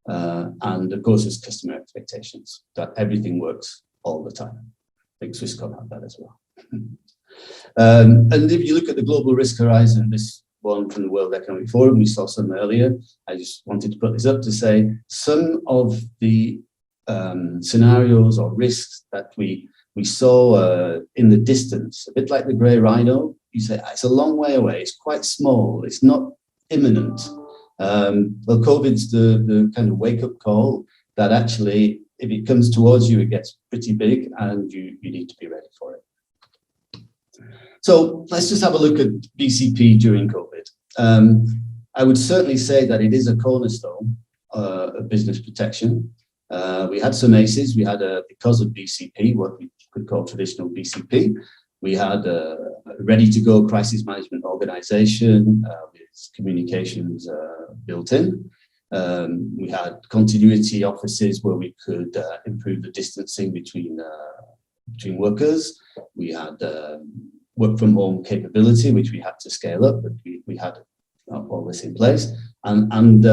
And of course, there's customer expectations that everything works all the time. I think Swisscom have that as well. And if you look at the global risk horizon, this one from the World Economic Forum, we saw some earlier. I just wanted to put this up to say some of the scenarios or risks that we saw in the distance, a bit like the grey rhino. You say it's a long way away, it's quite small, it's not imminent. Well, COVID's the kind of wake-up call that actually, if it comes towards you, it gets pretty big, and you need to be ready for it. So let's just have a look at BCP during COVID. I would certainly say that it is a cornerstone of business protection. We had some aces. We had, because of BCP, what we could call traditional BCP, we had a ready-to-go crisis management organization with communications built in. We had continuity offices where we could improve the distancing between workers. We had work from home capability, which we had to scale up, but we had all this in place. And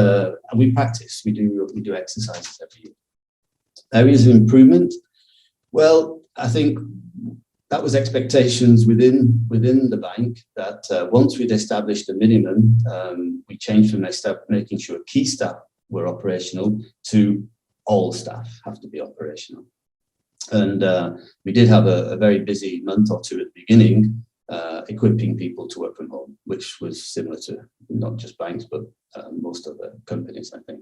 we practice. We do exercises every year. Areas of improvement. Well, I think that was expectations within the bank that once we'd established a minimum, we changed from making sure key staff were operational to all staff have to be operational. And we did have a very busy month or two at the beginning, equipping people to work from home, which was similar to not just banks, but most other companies, I think.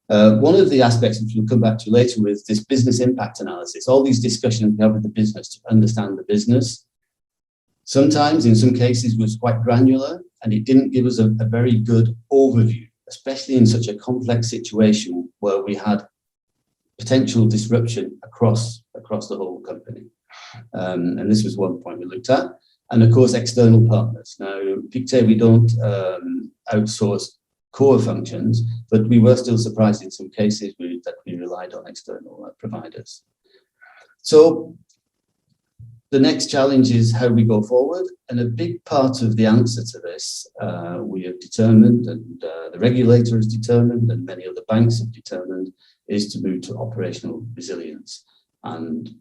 One of the aspects, which we'll come back to later, was this business impact analysis. All these discussions we have with the business to understand the business. Sometimes, in some cases, was quite granular, and it didn't give us a very good overview, especially in such a complex situation where we had potential disruption across the whole company. And this was one point we looked at. And of course, external partners. Now, Pictet, we don't outsource core functions, but we were still surprised in some cases that we relied on external providers. So the next challenge is how we go forward. And a big part of the answer to this, we have determined, and the regulator has determined, and many other banks have determined, is to move to operational resilience. And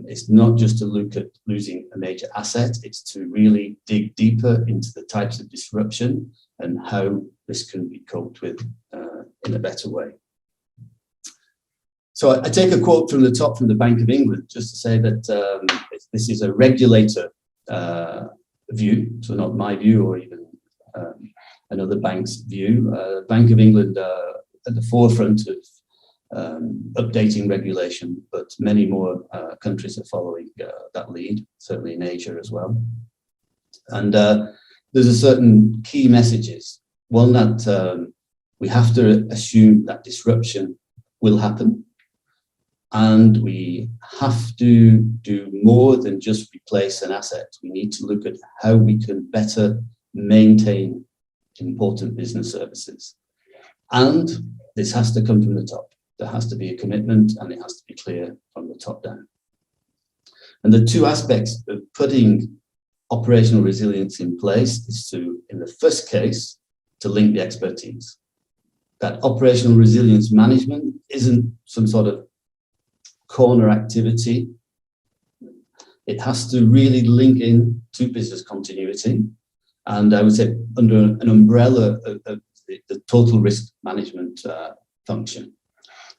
it's not just to look at losing a major asset, it's to really dig deeper into the types of disruption and how this can be coped with in a better way. So I take a quote from the top from the Bank of England, just to say that this is a regulator view, so not my view or even another bank's view. Bank of England at the forefront of updating regulation, but many more countries are following that lead, certainly in Asia as well. And there's a certain key messages. One, that we have to assume that disruption will happen, and we have to do more than just replace an asset. We need to look at how we can better maintain important business services. And this has to come from the top. There has to be a commitment, and it has to be clear from the top down. And the two aspects of putting operational resilience in place is to, in the first case, to link the expertise. That operational resilience management isn't some sort of corner activity. It has to really link in to business continuity. And I would say under an umbrella of the total risk management function.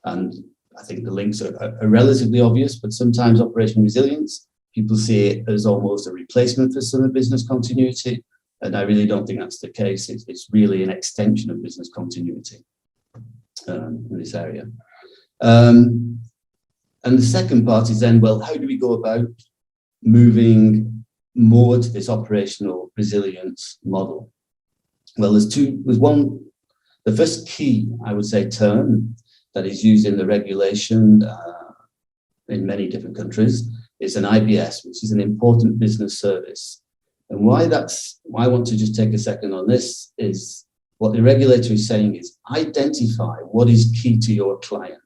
And I think the links are relatively obvious, but sometimes operational resilience, people see it as almost a replacement for some of business continuity. And I really don't think that's the case. It's really an extension of business continuity in this area. And the second part is then, well, how do we go about moving more to this operational resilience model? Well, there's one, the first key, I would say, term that is used in the regulation in many different countries is an IBS, which is an important business service. And why I want to just take a second on this is what the regulator is saying is identify what is key to your client.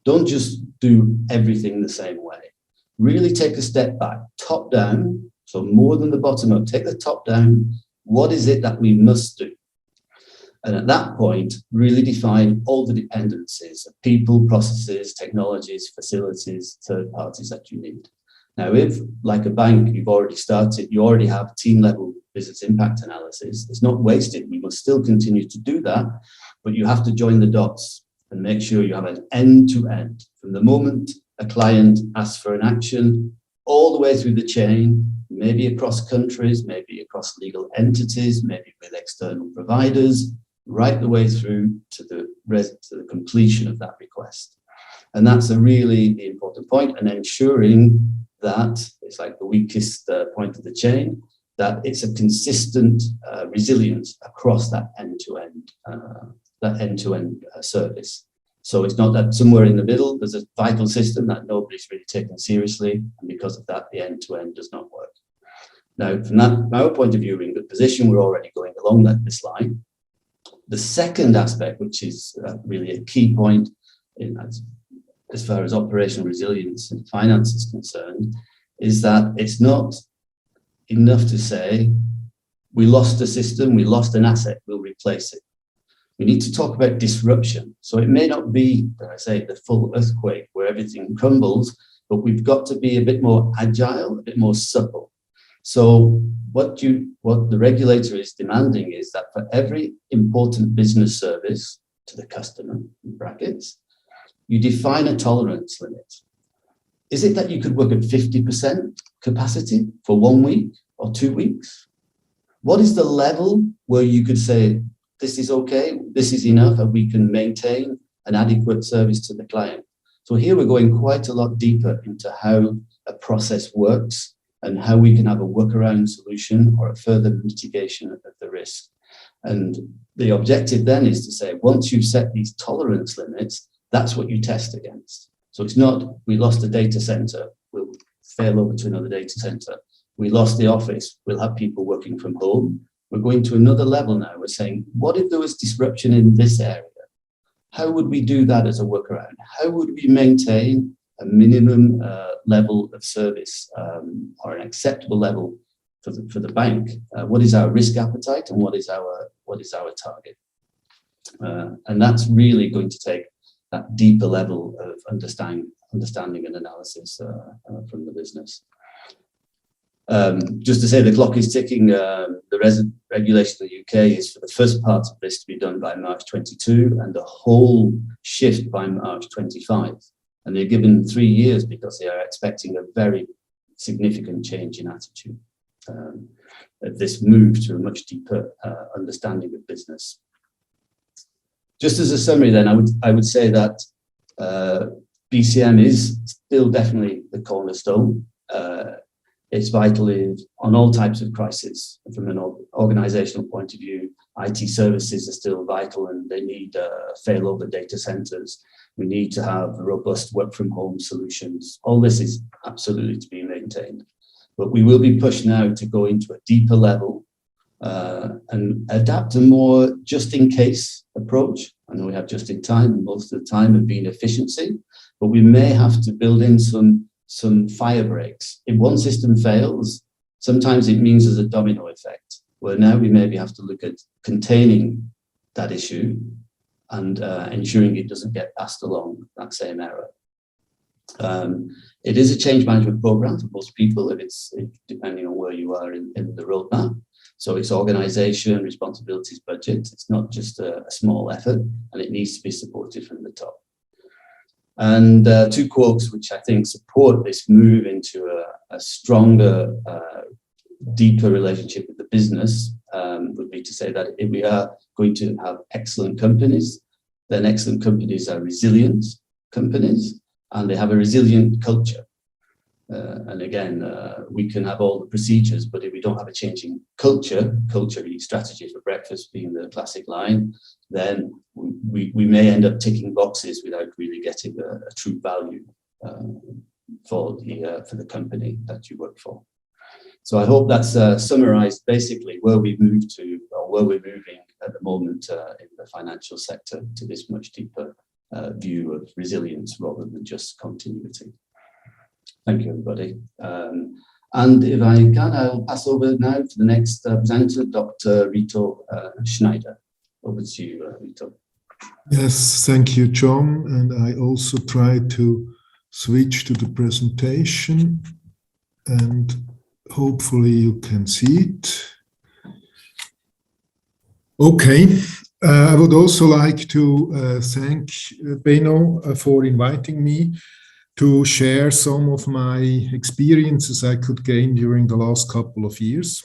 Don't just do everything the same way. Really take a step back, top down, so more than the bottom up, take the top down. What is it that we must do? And at that point, really define all the dependencies of people, processes, technologies, facilities, third parties that you need. Now, if, like a bank, you already have team-level business impact analysis, it's not wasted. We must still continue to do that, but you have to join the dots and make sure you have an end-to-end from the moment a client asks for an action all the way through the chain, maybe across countries, maybe across legal entities, maybe with external providers, right the way through to the completion of that request. And that's a really important point, and ensuring that it's like the weakest point of the chain, that it's a consistent resilience across that end-to-end service. So it's not that somewhere in the middle there's a vital system that nobody's really taken seriously, and because of that, the end-to-end does not work. Now, from our point of view, we're in good position. We're already going along this line. The second aspect, which is really a key point as far as operational resilience and finance is concerned, is that it's not enough to say, we lost a system, we lost an asset, we'll replace it. We need to talk about disruption. So it may not be, dare I say, the full earthquake where everything crumbles, but we've got to be a bit more agile, a bit more supple. So what the regulator is demanding is that for every important business service to the customer, in brackets, you define a tolerance limit. Is it that you could work at 50% capacity for 1 week or 2 weeks? What is the level where you could say, this is okay, this is enough, and we can maintain an adequate service to the client? So here we're going quite a lot deeper into how a process works and how we can have a workaround solution or a further mitigation of the risk. And the objective then is to say, once you've set these tolerance limits, that's what you test against. So it's not, we lost a data center, we'll fail over to another data center. We lost the office, we'll have people working from home. We're going to another level now. We're saying, what if there was disruption in this area? How would we do that as a workaround? How would we maintain a minimum level of service or an acceptable level for the bank? What is our risk appetite and what is our target? And that's really going to take that deeper level of understanding and analysis from the business. Just to say the clock is ticking, the regulation in the UK is for the first part of this to be done by March 22 and the whole shift by March 25. And they're given 3 years because they are expecting a very significant change in attitude. This move to a much deeper understanding of business. Just as a summary then, I would say that BCM is still definitely the cornerstone. It's vital on all types of crisis. From an organizational point of view, IT services are still vital and they need failover data centers. We need to have robust work from home solutions. All this is absolutely to be maintained. But we will be pushed now to go into a deeper level and adapt a more just in case approach. I know we have just in time, and most of the time have been efficiency, but we may have to build in some fire breaks. If one system fails, sometimes it means there's a domino effect, where now we maybe have to look at containing that issue and ensuring it doesn't get passed along that same error. It is a change management program for most people, depending on where you are in the roadmap. So it's organization, responsibilities, budget. It's not just a small effort, and it needs to be supported from the top. And 2 quotes which I think support this move into a stronger, deeper relationship with the business would be to say that if we are going to have excellent companies, then excellent companies are resilient companies and they have a resilient culture. And again, we can have all the procedures, but if we don't have a changing culture eats strategy for breakfast being the classic line, then we may end up ticking boxes without really getting a true value for the company that you work for. So I hope that's summarized basically where we've moved to, or where we're moving at the moment in the financial sector to this much deeper view of resilience rather than just continuity. Thank you, everybody. And if I can, I'll pass over now to the next presenter, Dr. Rito Schneider. Over to you, Rito. Yes, thank you, John. And I also try to switch to the presentation and hopefully you can see it. Okay. I would also like to thank Beno for inviting me to share some of my experiences I could gain during the last couple of years.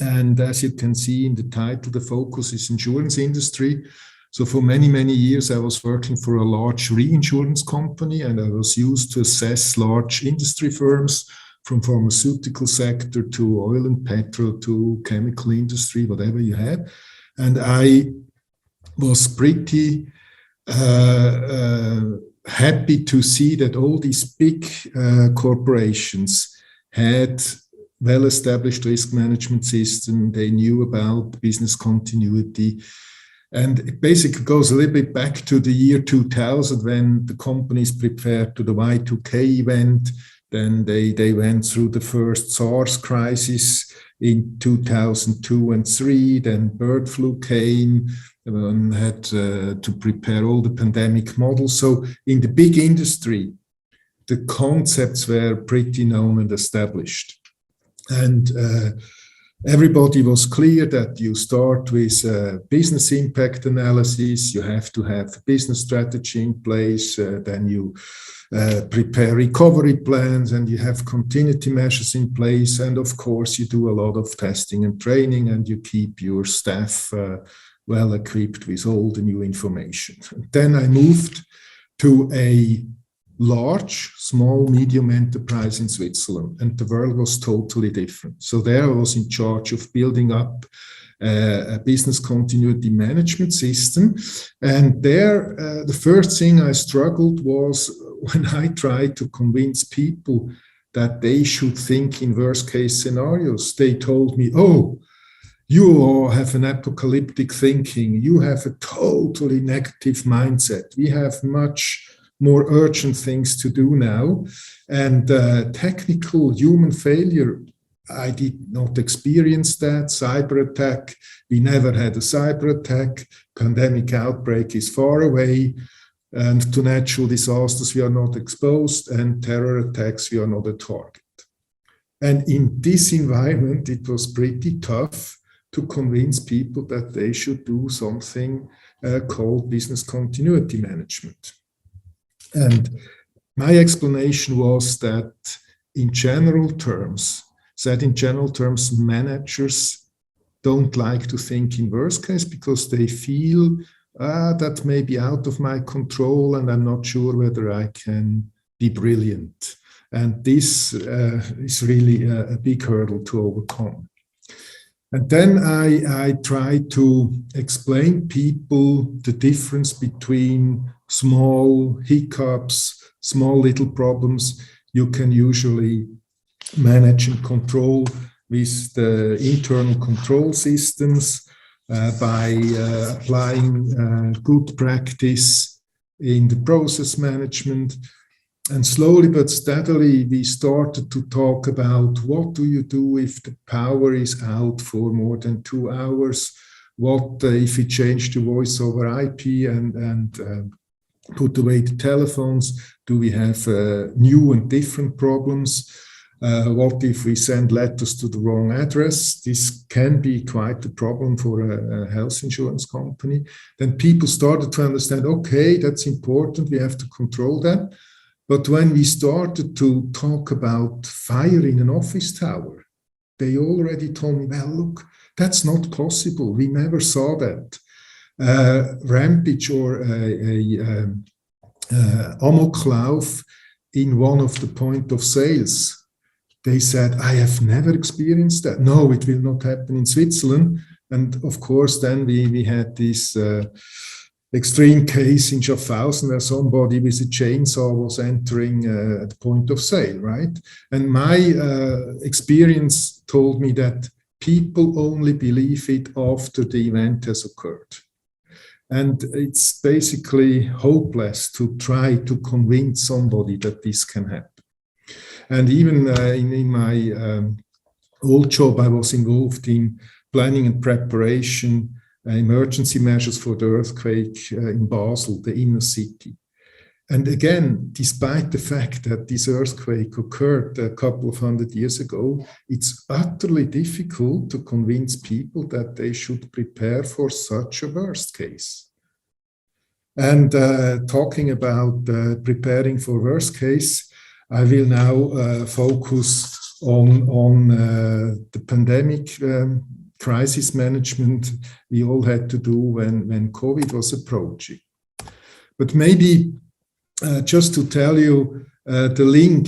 And as you can see in the title, the focus is insurance industry. So for many, many years, I was working for a large reinsurance company and I was used to assess large industry firms from pharmaceutical sector to oil and petrol to chemical industry, whatever you had. And I was pretty happy to see that all these big corporations had well-established risk management system. They knew about business continuity. And it basically goes a little bit back to the year 2000 when the companies prepared to the Y2K event. Then they went through the first SARS crisis in 2002 and 2003. Then bird flu came. Everyone had to prepare all the pandemic models. So in the big industry, the concepts were pretty known and established. And everybody was clear that you start with business impact analysis, you have to have a business strategy in place, then you prepare recovery plans, and you have continuity measures in place. And of course, you do a lot of testing and training, and you keep your staff well equipped with all the new information. And then I moved to a large, small, medium enterprise in Switzerland, and the world was totally different. So there I was in charge of building up a business continuity management system. And there, the first thing I struggled was when I tried to convince people that they should think in worst case scenarios. They told me, oh, you all have an apocalyptic thinking. You have a totally negative mindset. We have much more urgent things to do now. And technical human failure, I did not experience that. Cyber attack, we never had a cyber attack. Pandemic outbreak is far away. And to natural disasters, we are not exposed. And terror attacks, we are not a target. And in this environment, it was pretty tough to convince people that they should do something called business continuity management. And my explanation was that in general terms, managers don't like to think in worst case because they feel that may be out of my control and I'm not sure whether I can be brilliant. And this is really a big hurdle to overcome. And then I try to explain people the difference between small hiccups, small little problems you can usually manage and control with the internal control systems by applying good practice in the process management. And slowly but steadily, we started to talk about what do you do if the power is out for more than 2 hours? What if we change the voice over IP and put away the telephones? Do we have new and different problems? What if we send letters to the wrong address? This can be quite a problem for a health insurance company. Then people started to understand, okay, that's important, we have to control that. But when we started to talk about fire in an office tower, they already told me, well, look, that's not possible. We never saw that. Rampage or amoklauf in one of the point of sales. They said, I have never experienced that. No, it will not happen in Switzerland. And of course, then we had this extreme case in Schaffhausen where somebody with a chainsaw was entering at the point of sale, right? And my experience told me that people only believe it after the event has occurred. And it's basically hopeless to try to convince somebody that this can happen. And even in my old job, I was involved in planning and preparation emergency measures for the earthquake in Basel, the inner city. And again, despite the fact that this earthquake occurred a couple of 100 years ago, it's utterly difficult to convince people that they should prepare for such a worst case. And talking about preparing for worst case, I will now focus on the pandemic crisis management we all had to do when COVID was approaching. But maybe just to tell you the link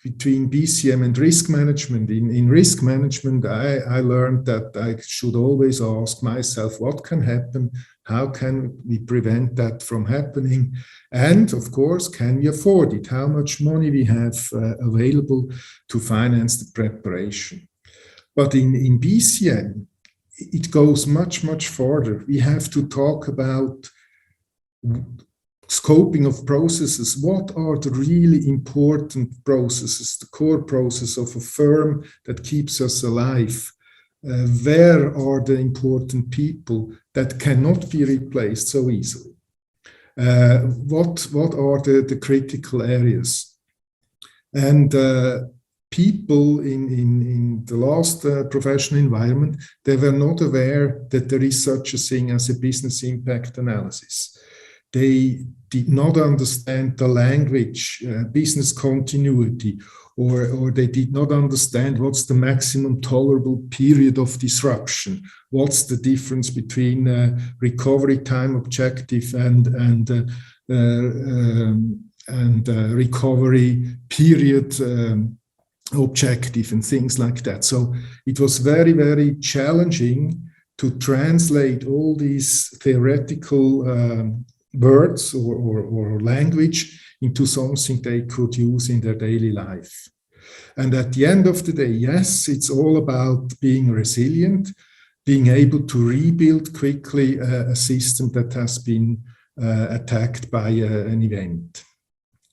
between BCM and risk management. In risk management, I learned that I should always ask myself, what can happen? How can we prevent that from happening? And of course, can we afford it? How much money we have available to finance the preparation? But in BCM, it goes much, much further. We have to talk about scoping of processes. What are the really important processes, the core process of a firm that keeps us alive? Where are the important people that cannot be replaced so easily? What are the critical areas? And people in the last professional environment, they were not aware that there is such a thing as a business impact analysis. They did not understand the language, business continuity, or they did not understand what's the maximum tolerable period of disruption, what's the difference between recovery time objective and recovery period objective and things like that. So it was very, very challenging to translate all these theoretical words or language into something they could use in their daily life. And at the end of the day, yes, it's all about being resilient, being able to rebuild quickly a system that has been attacked by an event.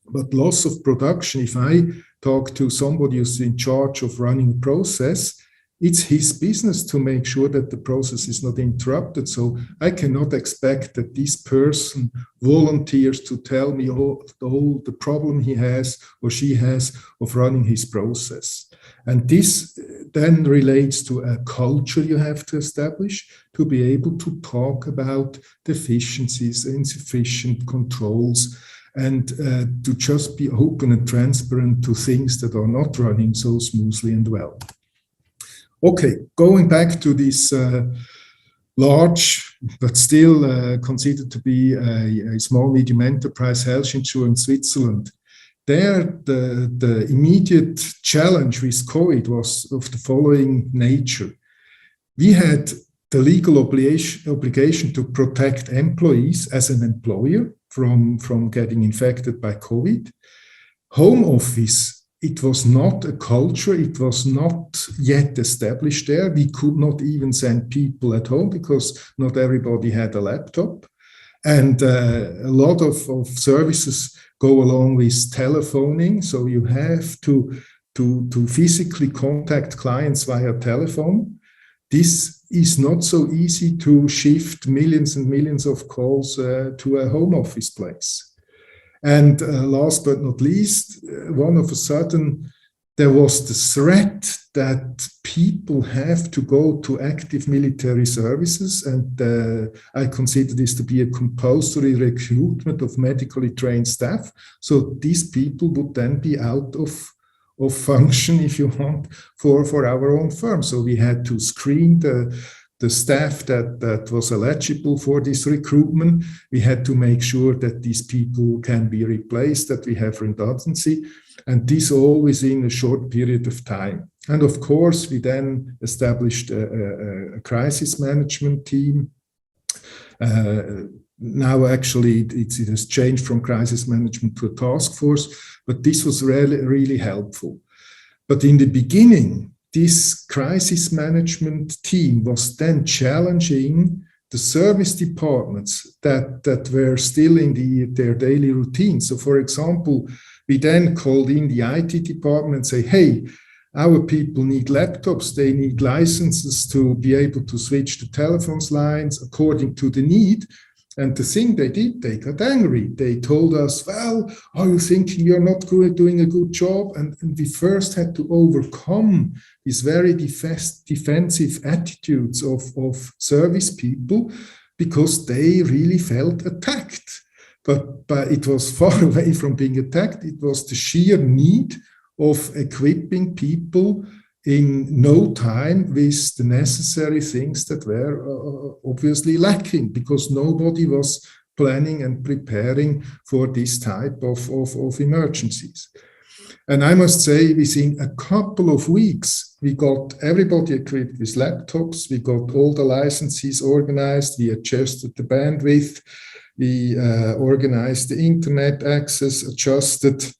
But loss of production, if I talk to somebody who's in charge of running a process, it's his business to make sure that the process is not interrupted. So I cannot expect that this person volunteers to tell me all the problem he has or she has of running his process. And this then relates to a culture you have to establish to be able to talk about deficiencies, insufficient controls, and to just be open and transparent to things that are not running so smoothly and well. Okay, going back to this large, but still considered to be a small medium enterprise health insurance Switzerland, there the immediate challenge with COVID was of the following nature. We had the legal obligation to protect employees as an employer from getting infected by COVID. Home office, it was not a culture, it was not yet established there. We could not even send people at home because not everybody had a laptop. And a lot of services go along with telephoning, so you have to physically contact clients via telephone. This is not so easy to shift millions and millions of calls to a home office place. And last but not least, one of a sudden, there was the threat that people have to go to active military services. And I consider this to be a compulsory recruitment of medically trained staff. So these people would then be out of function, if you want, for our own firm. So we had to screen the staff that was eligible for this recruitment. We had to make sure that these people can be replaced, that we have redundancy, and this all within a short period of time. And of course, we then established a crisis management team. Now, actually, it has changed from crisis management to a task force, but this was really, really helpful. But in the beginning, this crisis management team was then challenging the service departments that were still in their daily routine. So, for example, we then called in the IT department and say, hey, our people need laptops, they need licenses to be able to switch to telephone lines according to the need. And the thing they did, they got angry. They told us, well, are you thinking you're not doing a good job? And we first had to overcome these very defensive attitudes of service people because they really felt attacked. But it was far away from being attacked. It was the sheer need of equipping people in no time with the necessary things that were obviously lacking because nobody was planning and preparing for this type of emergencies. And I must say, within a couple of weeks, we got everybody equipped with laptops, we got all the licenses organized, we adjusted the bandwidth, we organized the internet access, adjusted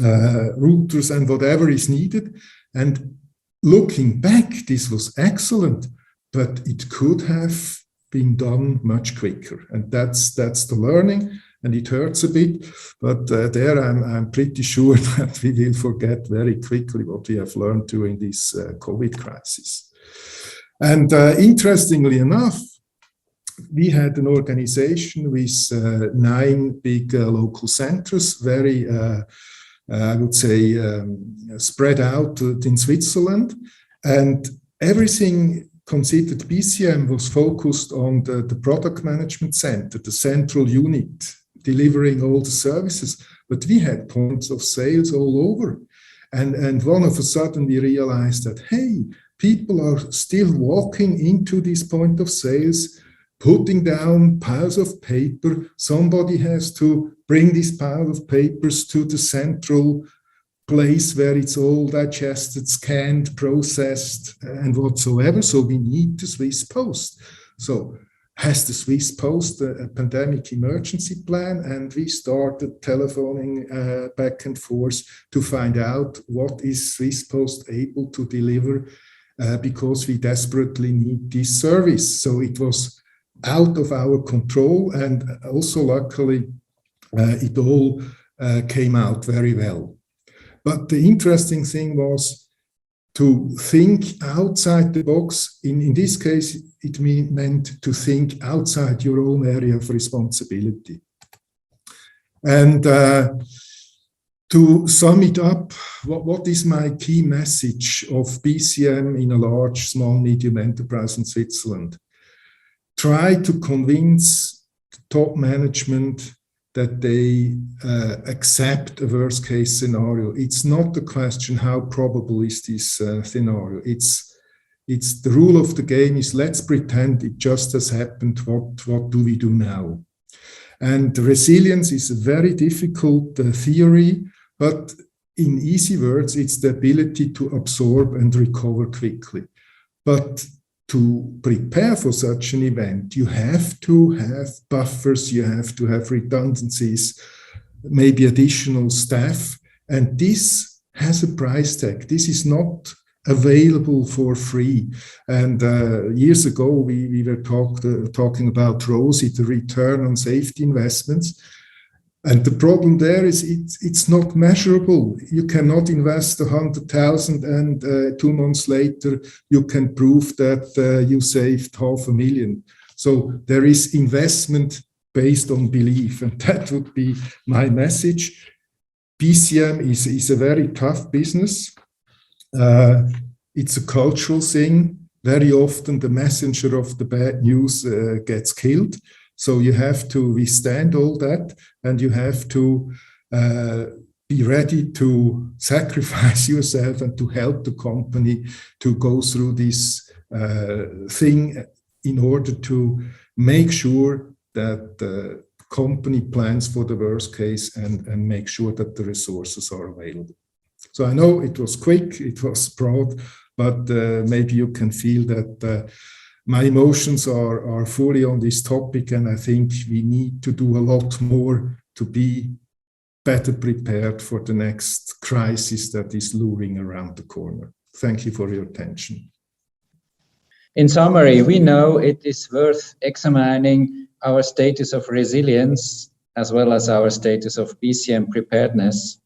routers and whatever is needed. And looking back, this was excellent, but it could have been done much quicker. And that's the learning, and it hurts a bit. But there I'm pretty sure that we will forget very quickly what we have learned during this COVID crisis. And interestingly enough, we had an organization with 9 big local centers, very I would say, spread out in Switzerland. And everything considered BCM was focused on the product management center, the central unit, delivering all the services. But we had points of sales all over. And one of a sudden we realized that, hey, people are still walking into this point of sales, putting down piles of paper. Somebody has to bring this pile of papers to the central place where it's all digested, scanned, processed, and whatsoever. So we need the Swiss Post. So has the Swiss Post a pandemic emergency plan? And we started telephoning back and forth to find out what is Swiss Post able to deliver, because we desperately need this service. So it was out of our control, and also luckily it all came out very well. But the interesting thing was to think outside the box. In this case, it meant to think outside your own area of responsibility. And to sum it up, what is my key message of BCM in a large, small, medium enterprise in Switzerland? Try to convince top management that they accept a worst case scenario. It's not the question, how probable is this scenario? It's the rule of the game is, let's pretend it just has happened. What do we do now? And resilience is a very difficult theory, but in easy words, it's the ability to absorb and recover quickly. But to prepare for such an event, you have to have buffers, you have to have redundancies, maybe additional staff, and this has a price tag. This is not available for free. And years ago, we were talking about ROSI, the return on safety investments. And the problem there is it's not measurable. You cannot invest 100,000 and 2 months later you can prove that you saved 500,000. So there is investment based on belief, and that would be my message. BCM is a very tough business. It's a cultural thing. Very often the messenger of the bad news gets killed. So you have to withstand all that, and you have to be ready to sacrifice yourself and to help the company to go through this thing in order to make sure that the company plans for the worst case and make sure that the resources are available. So I know it was quick, it was broad, but maybe you can feel that my emotions are fully on this topic, and I think we need to do a lot more to be better prepared for the next crisis that is looming around the corner. Thank you for your attention. In summary, we know it is worth examining our status of resilience as well as our status of BCM preparedness.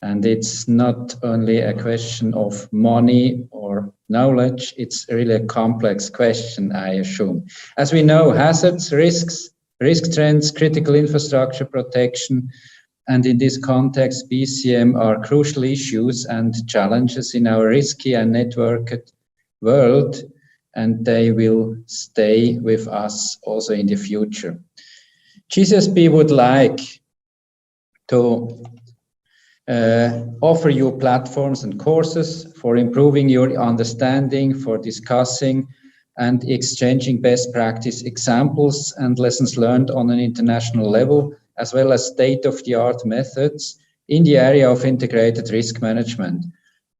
And it's not only a question of money or knowledge, it's really a complex question, I assume. As we know, hazards, risks, risk trends, critical infrastructure protection, and in this context, BCM are crucial issues and challenges in our risky and networked world, and they will stay with us also in the future. GCSP would like to offer you platforms and courses for improving your understanding, for discussing and exchanging best practice examples and lessons learned on an international level, as well as state-of-the-art methods in the area of integrated risk management.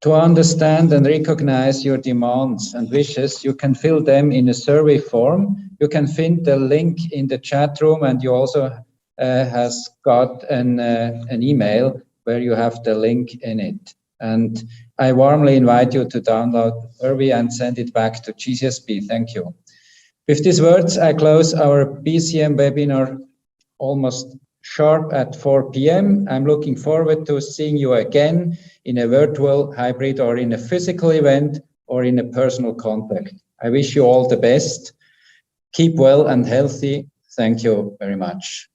To understand and recognize your demands and wishes, you can fill them in a survey form. You can find the link in the chat room, and you also has got an email where you have the link in it. And I warmly invite you to download the survey and send it back to GCSP. Thank you. With these words, I close our BCM webinar almost sharp at 4 p.m. I'm looking forward to seeing you again in a virtual, hybrid, or in a physical event, or in a personal contact. I wish you all the best. Keep well and healthy. Thank you very much.